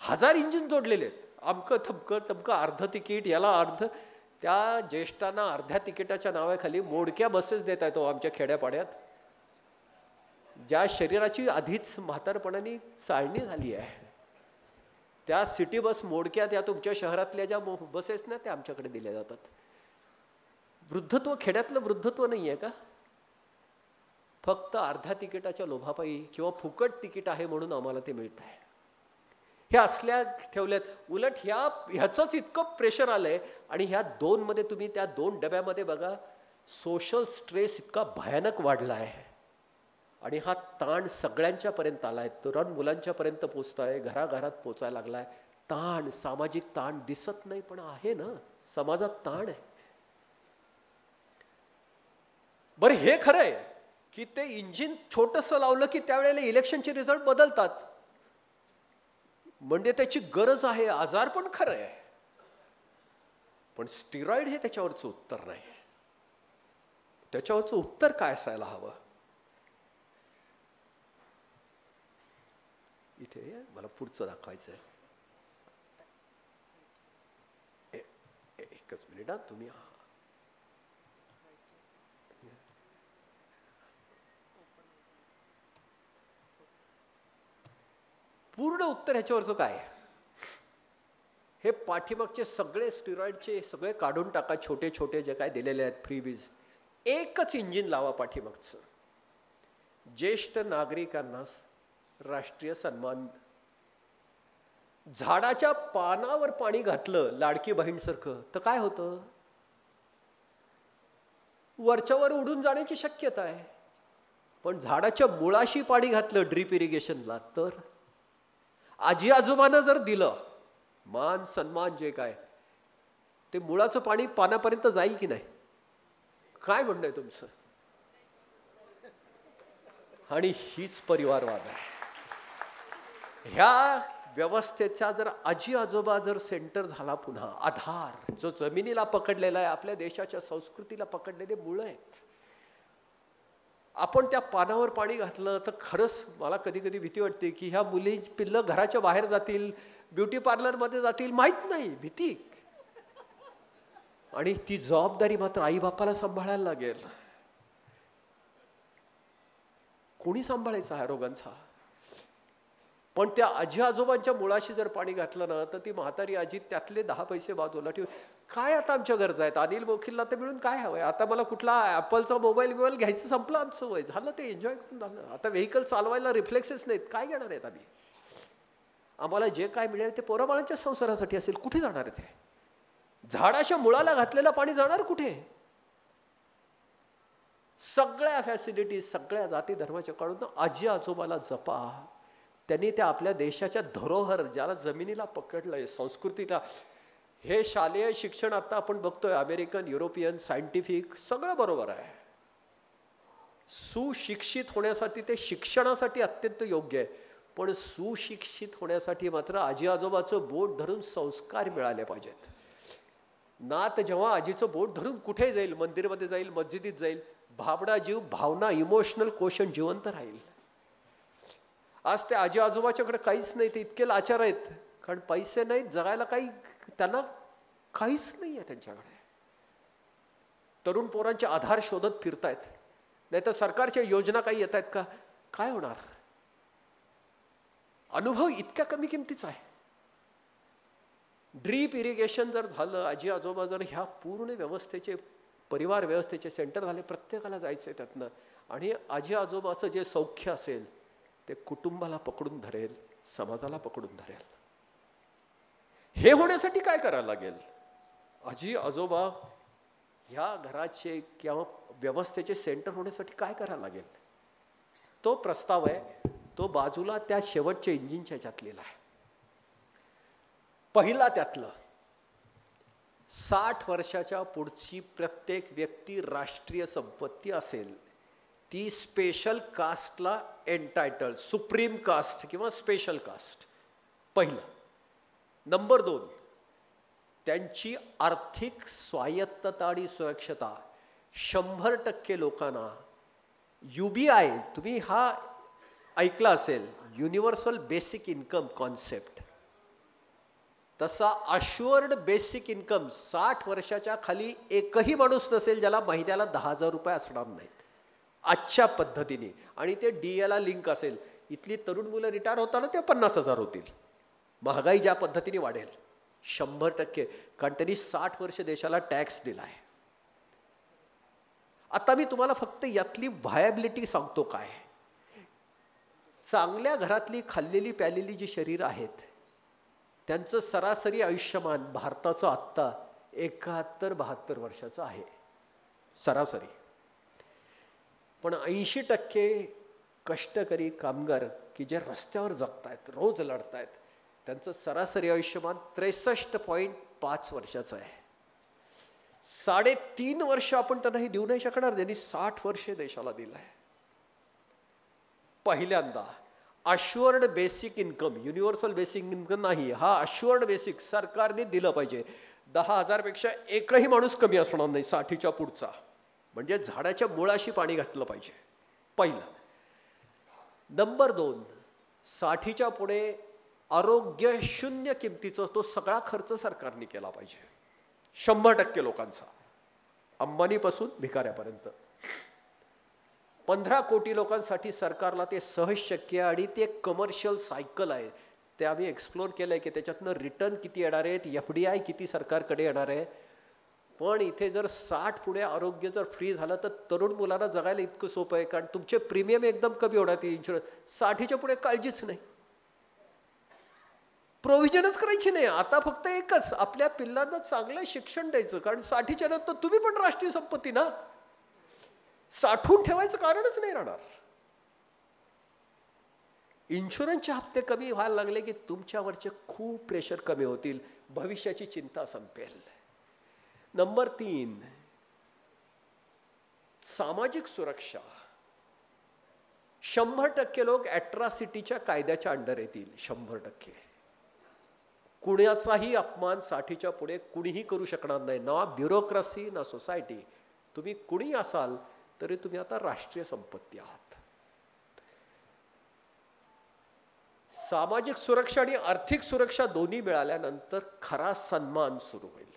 1000 इंजिन जोडलेले आहेत, अमकं थमकं तमकं, अर्ध तिकीट, याला अर्ध. त्या ज्येष्ठांना अर्ध्या तिकिटाच्या नावाखाली मोडक्या बसेस देत आहेत आमच्या खेड्यापाड्यात, ज्या शरीराची आधीच म्हातारपणाने चाळणी झाली आहे. त्या सिटी बस मोडक्या त्या तुमच्या शहरातल्या ज्या बसेस ना त्या आमच्याकडे दिल्या जातात. वृद्धत्व खेड्यातलं वृद्धत्व नाही आहे का? फक्त अर्ध्या तिकिटाच्या लोभापायी किंवा फुकट तिकीट आहे म्हणून आम्हाला ते मिळत आहे. हे असल्या ठेवल्यात. उलट ह्याचंच इतकं प्रेशर आलंय. आणि ह्या दोनमध्ये तुम्ही त्या 2 डब्यामध्ये बघा, सोशल स्ट्रेस इतका भयानक वाढला आहे. आणि हा ताण सगळ्यांच्या पर्यंत आलाय. तरुण मुलांच्या पर्यंत पोचताय, घराघरात पोचायला लागलाय. ताण, सामाजिक ताण दिसत नाही पण आहे ना, समाजात ताण आहे. बरं, हे खरं आहे की ते इंजिन छोटंसं लावलं की त्यावेळेला इलेक्शनचे रिझल्ट बदलतात, म्हणजे त्याची गरज आहे. आजार पण खरं आहे, पण स्टिरॉइड हे त्याच्यावरचं उत्तर नाही. त्याच्यावरचं उत्तर काय असायला हवं? इथे मला पुढचं दाखवायचं आहे. एकच मिनिट हा, तुम्ही पूर्ण उत्तर ह्याच्यावरचं काय? हे पाठीमागचे सगळे स्टिरॉइडचे सगळे काढून टाका, छोटे छोटे जे काय दिलेले आहेत फ्रीबीज. एकच इंजिन लावा पाठीमागचं. ज्येष्ठ नागरिकांना राष्ट्रीय सन्मान. झाडाच्या पानावर पाणी घातलं लाडकी बहीणसारखं तर काय होतं? वरच्यावर उडून जाण्याची शक्यता आहे. पण झाडाच्या मुळाशी पाणी घातलं ड्रीप इरिगेशनला तर आजी आजोबांना जर दिलं मान सन्मान जे काय, ते मुळाचं पाणी पानापर्यंत जाईल की नाही? काय म्हणणं आहे तुमचं? आणि हीच परिवारवाद आहे. ह्या व्यवस्थेचा जर आजी आजोबा जर सेंटर झाला, पुन्हा आधार जो जमिनीला पकडलेला आहे, आपल्या देशाच्या संस्कृतीला पकडलेले मुळं आहेत. आपण त्या पानावर पाणी घातलं तर खरंच मला कधी कधी भीती वाटते की ह्या मुली पिल्लं घराच्या बाहेर जातील, ब्युटी पार्लरमध्ये जातील, माहित नाही, भीती. आणि ती जबाबदारी मात्र आई बापाला सांभाळायला लागेल. कोणी सांभाळायचा हा रोगांचा? पण त्या आजी आजोबांच्या मुळाशी जर पाणी घातलं ना तर ती म्हातारी आजी त्यातले 10 पैसे बाजूला ठेवून काय आता आमच्या गरजा आहेत, अनिल बोखीलला तर मिळून काय हवंय, आता मला कुठला ॲपलचा मोबाईल घ्यायचं, संपलं आमचं वय, झालं ते एन्जॉय करून झालं. आता व्हेकल चालवायला रिफ्लेक्सेस नाहीत, काय घेणार आहेत आम्ही? आम्हाला जे काय मिळेल ते पोराबाळांच्या संसारासाठी असेल, कुठे जाणार आहे ते? झाडाच्या मुळाला घातलेलं पाणी जाणार कुठे? सगळ्या फॅसिलिटीज सगळ्या जाती धर्माच्या काढून आजी आजोबाला जपा. त्यांनी त्या आपल्या देशाच्या धरोहर ज्याला जमिनीला पकडलंय, संस्कृतीला. हे शालेय शिक्षण आता आपण बघतोय अमेरिकन, युरोपियन, सायंटिफिक सगळं बरोबर आहे. सुशिक्षित होण्यासाठी ते शिक्षणासाठी अत्यंत योग्य आहे. पण सुशिक्षित होण्यासाठी मात्र आजी आजोबाचं बोट धरून संस्कार मिळाले पाहिजेत. नात जेव्हा आजीचं बोट धरून कुठे जाईल, मंदिरमध्ये जाईल, मस्जिदीत जाईल, भाबडा जीव, भावना, इमोशनल कोशन जिवंत राहील. आज त्या आजी आजोबाच्याकडे काहीच नाही, ते इतके लाचार आहेत, कारण पैसे नाहीत, जगायला काही त्यांना काहीच नाही आहे त्यांच्याकडे. तरुण पोरांचे आधार शोधत फिरतायत, नाही तर सरकारच्या योजना काही येत आहेत का? काय होणार? अनुभव इतक्या कमी किमतीचा आहे. ड्रीप इरिगेशन जर झालं, आजी आजोबा जर ह्या पूर्ण व्यवस्थेचे, परिवार व्यवस्थेचे सेंटर झाले, प्रत्येकाला जायचंय त्यातनं. आणि आजी आजोबाचं जे सौख्य असेल ते कुटुंबाला पकडून धरेल, समाजाला पकडून धरेल. हे होण्यासाठी काय करायला लागेल? आजी आजोबा ह्या घराचे किंवा व्यवस्थेचे सेंटर होण्यासाठी काय करायला लागेल? तो प्रस्ताव आहे, तो बाजूला त्या शेवटच्या इंजिनच्या ह्याच्यातलेला आहे. पहिला त्यातलं 60 वर्षाच्या पुढची प्रत्येक व्यक्ती राष्ट्रीय संपत्ती असेल, ती स्पेशल कास्टला एंटायटल्ड, सुप्रीम कास्ट किंवा स्पेशल कास्ट. पहिलं. नंबर 2, त्यांची आर्थिक स्वायत्तता आणि सुरक्षता 100% लोकांना. UBI तुम्ही हा ऐकला असेल, युनिव्हर्सल बेसिक इन्कम कॉन्सेप्ट. तसा अश्युअर्ड बेसिक इन्कम 60 वर्षाच्या खाली एकही माणूस नसेल ज्याला महिन्याला 10,000 रुपये असणार नाहीत आजच्या पद्धतीने. आणि ते DA ला लिंक असेल. इथली तरुण मुलं रिटायर होताना ते 50,000 होतील. महागाई ज्या पद्धतीने वाढेल 100%, कारण त्यांनी 60 वर्ष देशाला टॅक्स दिला आहे. आता मी तुम्हाला फक्त यातली व्हायबिलिटी सांगतो. काय चांगल्या घरातली खाल्लेली प्यालेली जी शरीर आहेत त्यांचं सरासरी आयुष्यमान भारताचं आत्ता 71-72 वर्षाचं आहे सरासरी. पण 80% कष्टकरी कामगार की जे रस्त्यावर जगतायत, रोज लढतायत, त्यांचं सरासरी आयुष्यमान 63.5 वर्षाचं आहे. 3.5 वर्ष आपण त्यांना हे देऊ नाही शकणार. त्यांनी 60 वर्ष देशाला दिलं आहे. पहिल्यांदा assured basic income, universal basic income नाही, हा अश्युअर्ड बेसिक सरकारने दिलं पाहिजे. 10,000 पेक्षा एकही माणूस कमी असणार नाही 60च्या पुढचा. म्हणजे झाडाच्या मुळाशी पाणी घातलं पाहिजे पहिलं. नंबर 2, 60च्या पुढे आरोग्य शून्य किमतीचा तो सगळा खर्च सरकारने केला पाहिजे. 100% लोकांचा, अंबानीपासून भिकाऱ्यापर्यंत. 15 कोटी लोकांसाठी सरकारला ते सहज शक्य आहे. आणि ते एक कमर्शियल सायकल आहे. ते आम्ही एक्सप्लोर केलं आहे की त्याच्यातनं रिटर्न किती येणार आहेत, FDI किती सरकारकडे येणार आहे. पण इथे जर 60 पुढे आरोग्य जर फ्री झालं तर तरुण मुलांना जगायला इतकं सोपं आहे. कारण तुमचे प्रीमियम एकदम कमी होणार. ती इन्शुरन्स 60च्या पुढे काळजीच नाही, प्रोव्हिजनच करायची नाही. आता फक्त एकच, आपल्या पिल्लांना चांगलं शिक्षण द्यायचं. कारण 60च्या नंतर तुम्ही पण राष्ट्रीय संपत्ती ना, साठवून ठेवायचं कारणच नाही राहणार. इन्शुरन्सचे हप्ते कमी व्हायला लागले की तुमच्यावरचे खूप प्रेशर कमी होतील, भविष्याची चिंता संपेल. नंबर 3, सामाजिक सुरक्षा. 100% लोक ॲट्रॉसिटीच्या कायद्याच्या अंडर येतील. 100%. कुणाचाही अपमान 60च्या पुढे कुणीही करू शकणार नाही. ना ब्युरोक्रेसी ना सोसायटी. तुम्ही कुणी असाल तरी तुम्ही आता राष्ट्रीय संपत्ती आहात. सामाजिक सुरक्षा आणि आर्थिक सुरक्षा दोन्ही मिळाल्यानंतर खरा सन्मान सुरू होईल.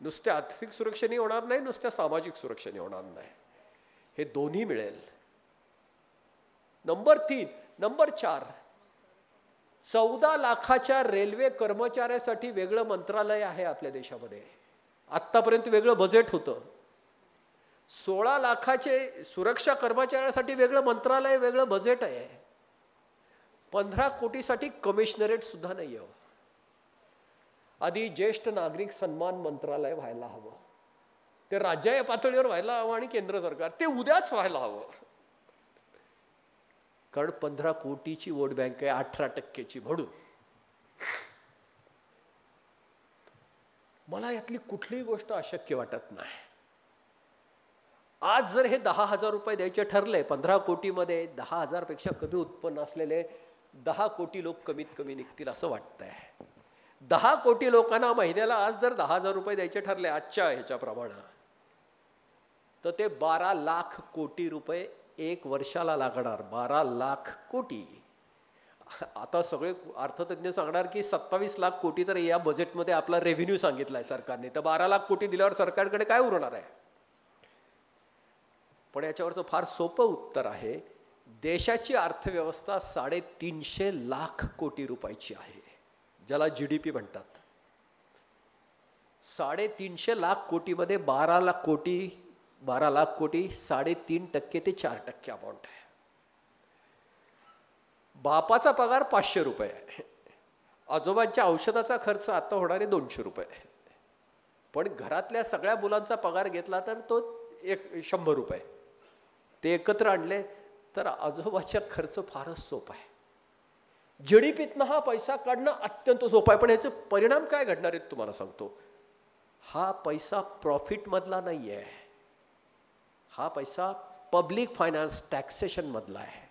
नुसत्या आर्थिक सुरक्षेने होणार नाही, नुसत्या सामाजिक सुरक्षेने होणार नाही, हे दोन्ही मिळेल. नंबर 4, 14 लाखाच्या रेल्वे कर्मचाऱ्यासाठी वेगळं मंत्रालय आहे आपल्या देशामध्ये. आत्तापर्यंत वेगळं बजेट होतं. 16 लाखाचे सुरक्षा कर्मचाऱ्यासाठी वेगळं मंत्रालय, वेगळं बजेट आहे. 15 कोटीसाठी कमिशनरेट सुद्धा नाही आहे. आधी ज्येष्ठ नागरिक सन्मान मंत्रालय व्हायला हवं. ते राज्य पातळीवर व्हायला हवं आणि केंद्र सरकार ते उद्याच व्हायला हवं. कारण 15 कोटीची वोट बँक आहे, 18%ची. म्हणून मला यातली कुठलीही गोष्ट अशक्य वाटत नाही. आज जर हे 10,000 रुपये द्यायचे ठरले, 15 कोटीमध्ये 10,000 पेक्षा कमी उत्पन्न असलेले 10 कोटी लोक कमीत कमी निघतील असं वाटतंय. 10 कोटी लोकांना महिन्याला आज जर 10,000 रुपये द्यायचे ठरले आजच्या ह्याच्याप्रमाणे, तर ते 12 लाख कोटी रुपये एक वर्षाला लागणार. 12 लाख कोटी. आता सगळे अर्थतज्ञ सांगणार की 27 लाख कोटी तर या बजेटमध्ये आपला रेव्हेन्यू सांगितलाय सरकारने, तर 12 लाख कोटी दिल्यावर सरकारकडे काय उरणार आहे. पण याच्यावरचं फार सोपं उत्तर आहे. देशाची अर्थव्यवस्था 350 लाख कोटी रुपयाची आहे, ज्याला GDP म्हणतात. 350 लाख कोटीमध्ये 12 लाख कोटी 3.5% ते 4% अमाऊंट आहे. बापाचा पगार 500 रुपये आहे. आजोबांच्या औषधाचा खर्च आता होणारे 200 रुपये. पण घरातल्या सगळ्या मुलांचा पगार घेतला तर तो 100 रुपये. ते एकत्र आणले तर आजोबाचा खर्च फारच सोपा आहे. GDPतनं हा पैसा काढणं अत्यंत सोपं आहे. पण याचे परिणाम काय घडणार आहेत तुम्हाला सांगतो. हा पैसा प्रॉफिट मधला नाही आहे. हा पैसा पब्लिक फायनान्स टॅक्सेशन मधला आहे.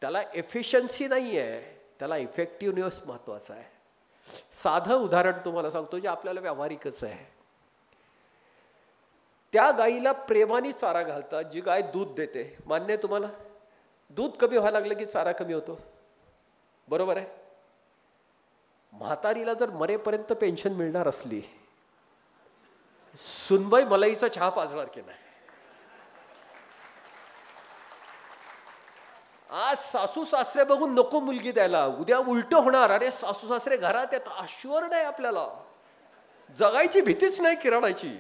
त्याला एफिशियन्सी नाही आहे, त्याला इफेक्टिव्हनेस महत्वाचा आहे. साधं उदाहरण तुम्हाला सांगतो जे आपल्याला व्यावहारिकच आहे. त्या गाईला प्रेमाने चारा घालतात जी गाय दूध देते. मान्य आहे तुम्हाला. दूध कमी व्हायला लागलं की चारा कमी होतो, बरोबर आहे. म्हातारीला जर मरेपर्यंत पेन्शन मिळणार असली, सुनबाई मलाईचा चहा पाजणार की नाही. आज सासू सासरे बघून नको मुलगी द्यायला, उद्या उलट होणार. अरे सासू सासरे घरात येत, अश्युअर्ड आहे आपल्याला, जगायची भीतीच नाही किरणाची.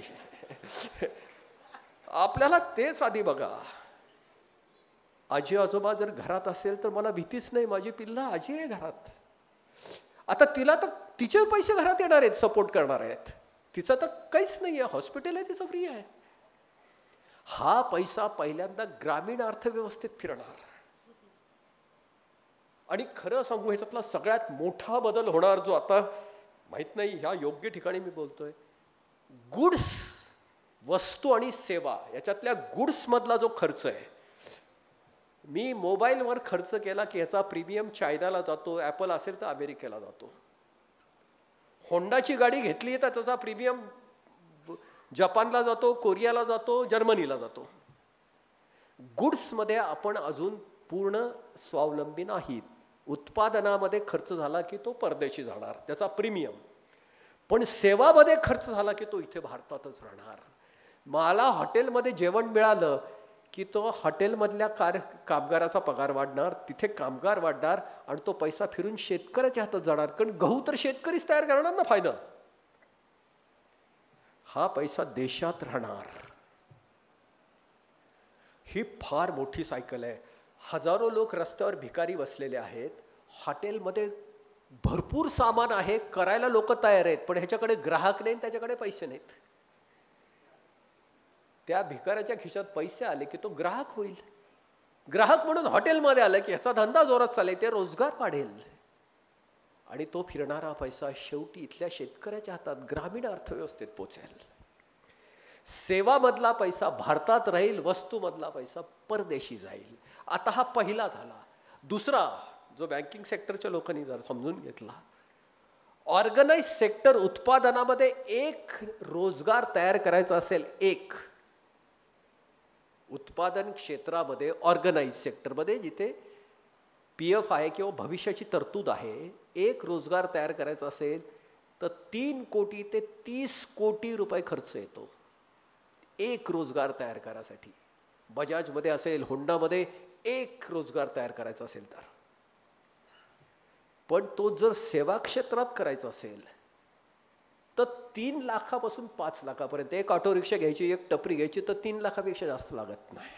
आपल्याला तेच आधी बघा. आजी आजोबा जर घरात असेल तर मला भीतीच नाही, माझी पिल्ला आजी आहे घरात. आता तिला तर तिचे पैसे घरात येणार आहेत, सपोर्ट करणार आहेत. तिचं तर काहीच नाही आहे, हॉस्पिटल आहे तिचं फ्री आहे. हा पैसा पहिल्यांदा ग्रामीण अर्थव्यवस्थेत फिरणार. आणि खरं सांगू, ह्याच्यातला सगळ्यात मोठा बदल होणार, जो आता माहित नाही ह्या योग्य ठिकाणी मी बोलतोय, गुड्स, वस्तू आणि सेवा याच्यातल्या गुड्स मधला जो खर्च आहे. मी मोबाईलवर खर्च केला की ह्याचा प्रीमियम चायनाला जातो, ॲपल असेल तर अमेरिकेला जातो. होंडाची गाडी घेतली तर त्याचा प्रीमियम जपानला जातो, कोरियाला जातो, जर्मनीला जातो. गुड्समध्ये आपण अजून पूर्ण स्वावलंबी नाहीत. उत्पादनामध्ये खर्च झाला की तो परदेशी जाणार, त्याचा प्रीमियम. पण सेवामध्ये खर्च झाला की तो इथे भारतातच राहणार. मला हॉटेलमध्ये जेवण मिळालं की तो हॉटेलमधल्या कामगाराचा पगार वाढणार, तिथे कामगार वाढणार आणि तो पैसा फिरून शेतकऱ्याच्या हातात जाणार. कारण गहू तर शेतकरीच तयार करणार ना फायनल. हा पैसा देशात राहणार. ही फार मोठी सायकल आहे. हजारो लोक रस्त्यावर भिकारी बसलेले आहेत. हॉटेलमध्ये भरपूर सामान आहे, करायला लोक तयार आहेत, पण ह्याच्याकडे ग्राहक नाही, त्याच्याकडे पैसे नाहीत. त्या भिकाऱ्याच्या खिशात पैसे आले की तो ग्राहक होईल. ग्राहक म्हणून हॉटेलमध्ये आलं की ह्याचा धंदा जोरात चालेल, ते रोजगार वाढेल. आणि तो फिरणारा पैसा शेवटी इथल्या शेतकऱ्याच्या हातात ग्रामीण अर्थव्यवस्थेत पोचेल. सेवामधला पैसा भारतात राहील, वस्तूमधला पैसा परदेशी जाईल. आता हा पहिला झाला. दुसरा, जो बँकिंग सेक्टरच्या लोकांनी जर समजून घेतला, ऑर्गनाइज सेक्टर उत्पादनामध्ये एक रोजगार तयार करायचा असेल, एक उत्पादन क्षेत्रामध्ये ऑर्गनाइज सेक्टरमध्ये जिथे PF आहे किंवा भविष्याची तरतूद आहे, एक रोजगार तयार करायचा असेल तर 3 कोटी ते 30 कोटी रुपये खर्च येतो एक रोजगार तयार करायसाठी. बजाजमध्ये असेल, होंडामध्ये एक रोजगार तयार करायचा असेल तर. पण तो जर सेवा क्षेत्रात करायचा असेल तर 3 लाखापासून 5 लाखापर्यंत. एक ऑटो रिक्षा घ्यायची, एक टपरी घ्यायची तर 3 लाखापेक्षा जास्त लागत नाही.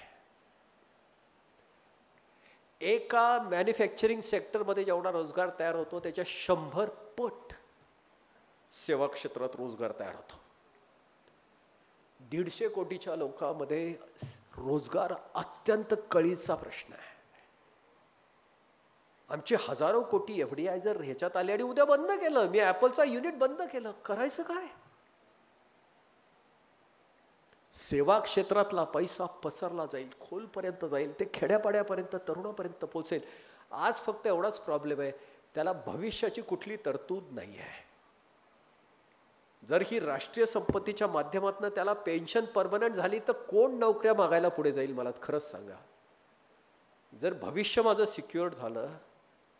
एका मॅन्युफॅक्चरिंग सेक्टरमध्ये जेवढा रोजगार तयार होतो त्याच्या 100 पट सेवा क्षेत्रात रोजगार तयार होतो. 150 कोटीच्या लोकांमध्ये रोजगार अत्यंत कळीचा प्रश्न आहे. आमचे हजारो कोटी FDI जर ह्याच्यात आले आणि उद्या बंद केलं, मी ॲपलचा युनिट बंद केलं, करायचं काय? सेवा क्षेत्रातला पैसा पसरला जाईल, खोलपर्यंत जाईल, ते खेड्यापाड्यापर्यंत, तरुणापर्यंत पोहोचेल. आज फक्त एवढाच प्रॉब्लेम आहे, त्याला भविष्याची कुठली तरतूद नाही आहे. जर ही राष्ट्रीय संपत्तीच्या माध्यमातून त्याला पेन्शन परमनंट झाली तर कोण नोकऱ्या मागायला पुढे जाईल मला खरंच सांगा. जर भविष्य माझं सिक्युअर्ड झालं,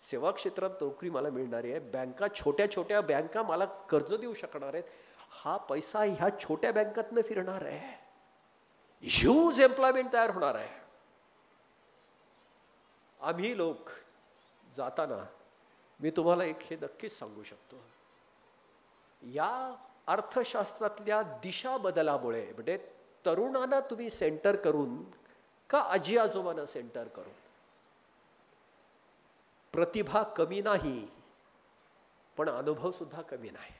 सेवा क्षेत्रात नोकरी मला मिळणारी आहे, बँका, छोट्या छोट्या बँका मला कर्ज देऊ शकणार आहेत, हा पैसा ह्या छोट्या बँकातनं फिरणार आहे, ह्यूज एम्प्लॉयमेंट तयार होणार आहे. आम्ही लोक जाताना मी तुम्हाला एक हे नक्कीच सांगू शकतो, या अर्थशास्त्रातल्या दिशा बदलामुळे, म्हणजे तरुणांना तुम्ही सेंटर करून का आजी आजोबांना सेंटर करून, प्रतिभा कमी नाही पण अनुभव सुद्धा कमी नाही.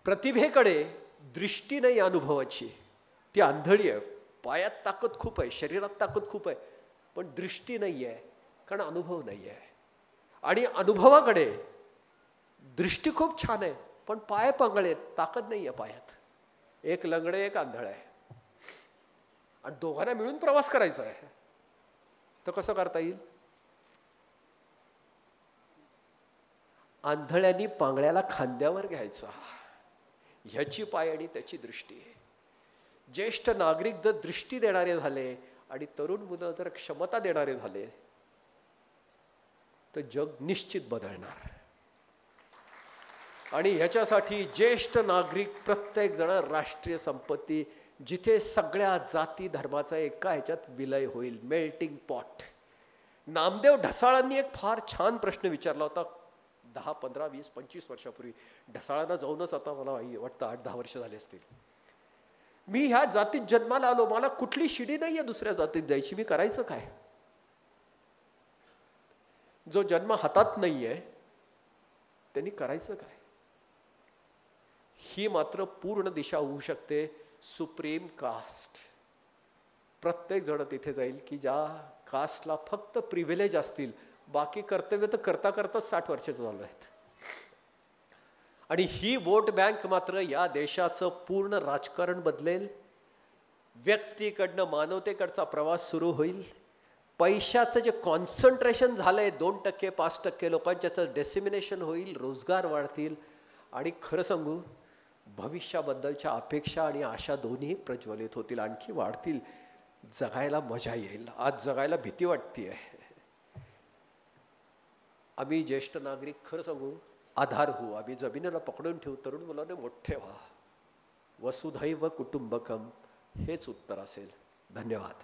प्रतिभेकडे दृष्टी नाही अनुभवाची, ती आंधळी आहे. पायात ताकद खूप आहे, शरीरात ताकद खूप आहे, पण दृष्टी नाही आहे, कारण अनुभव नाही आहे. आणि अनुभवाकडे दृष्टी खूप छान आहे पण पाय पांगळे, ताकद नाही आहे पायात. एक लंगडे, एक आंधळ आहे, आणि दोघांना मिळून प्रवास करायचा आहे, तर कसं करता येईल? आंधळ्यांनी पांगळ्याला खांद्यावर घ्यायचा, ह्याची पाय आणि त्याची दृष्टी. ज्येष्ठ नागरिक जर दृष्टी देणारे झाले आणि तरुण मुलं जर क्षमता देणारे झाले तर जग निश्चित बदलणार. आणि ह्याच्यासाठी ज्येष्ठ नागरिक प्रत्येक जण राष्ट्रीय संपत्ती जिथे सगळ्या जाती धर्माचा एका ह्याच्यात विलय होईल, मेल्टिंग पॉट. नामदेव ढसाळांनी एक फार छान प्रश्न विचारला होता 10, 15, 20, 25 वर्षापूर्वी. ढसाळांना जाऊनच आता मला वाटतं 8-10 वर्ष झाले असतील. मी ह्या जातीत जन्माला आलो, मला कुठली शिडी नाहीये दुसऱ्या जातीत जायची, मी करायचं काय? जो जन्म हातात नाहीये त्यांनी करायचं काय? ही मात्र पूर्ण दिशा होऊ शकते सुप्रीम कास्ट. प्रत्येक जण तिथे जाईल की ज्या कास्टला फक्त प्रिव्हिलेज असतील, बाकी कर्तव्य तर करता करता 60 वर्ष चालू आहेत. आणि ही वोट बँक मात्र या देशाचं पूर्ण राजकारण बदलेल. व्यक्तीकडनं मानवतेकडचा प्रवास सुरू होईल. पैशाचं जे कॉन्सन्ट्रेशन झालंय 2%, 5% लोकांच्याचं डेसिमिनेशन होईल, रोजगार वाढतील. आणि खरं सांगू, भविष्याबद्दलच्या अपेक्षा आणि आशा दोन्ही प्रज्वलित होतील, आणखी वाढतील. जगायला मजा येईल. आज जगायला भीती वाटतेय. आम्ही ज्येष्ठ नागरिक खरं सांगू आधार होऊ, आम्ही जमिनीला पकडून ठेवू, तरुण मुलाने मोठे व्हा. वसुधैव कुटुंबकम हेच उत्तर असेल. धन्यवाद.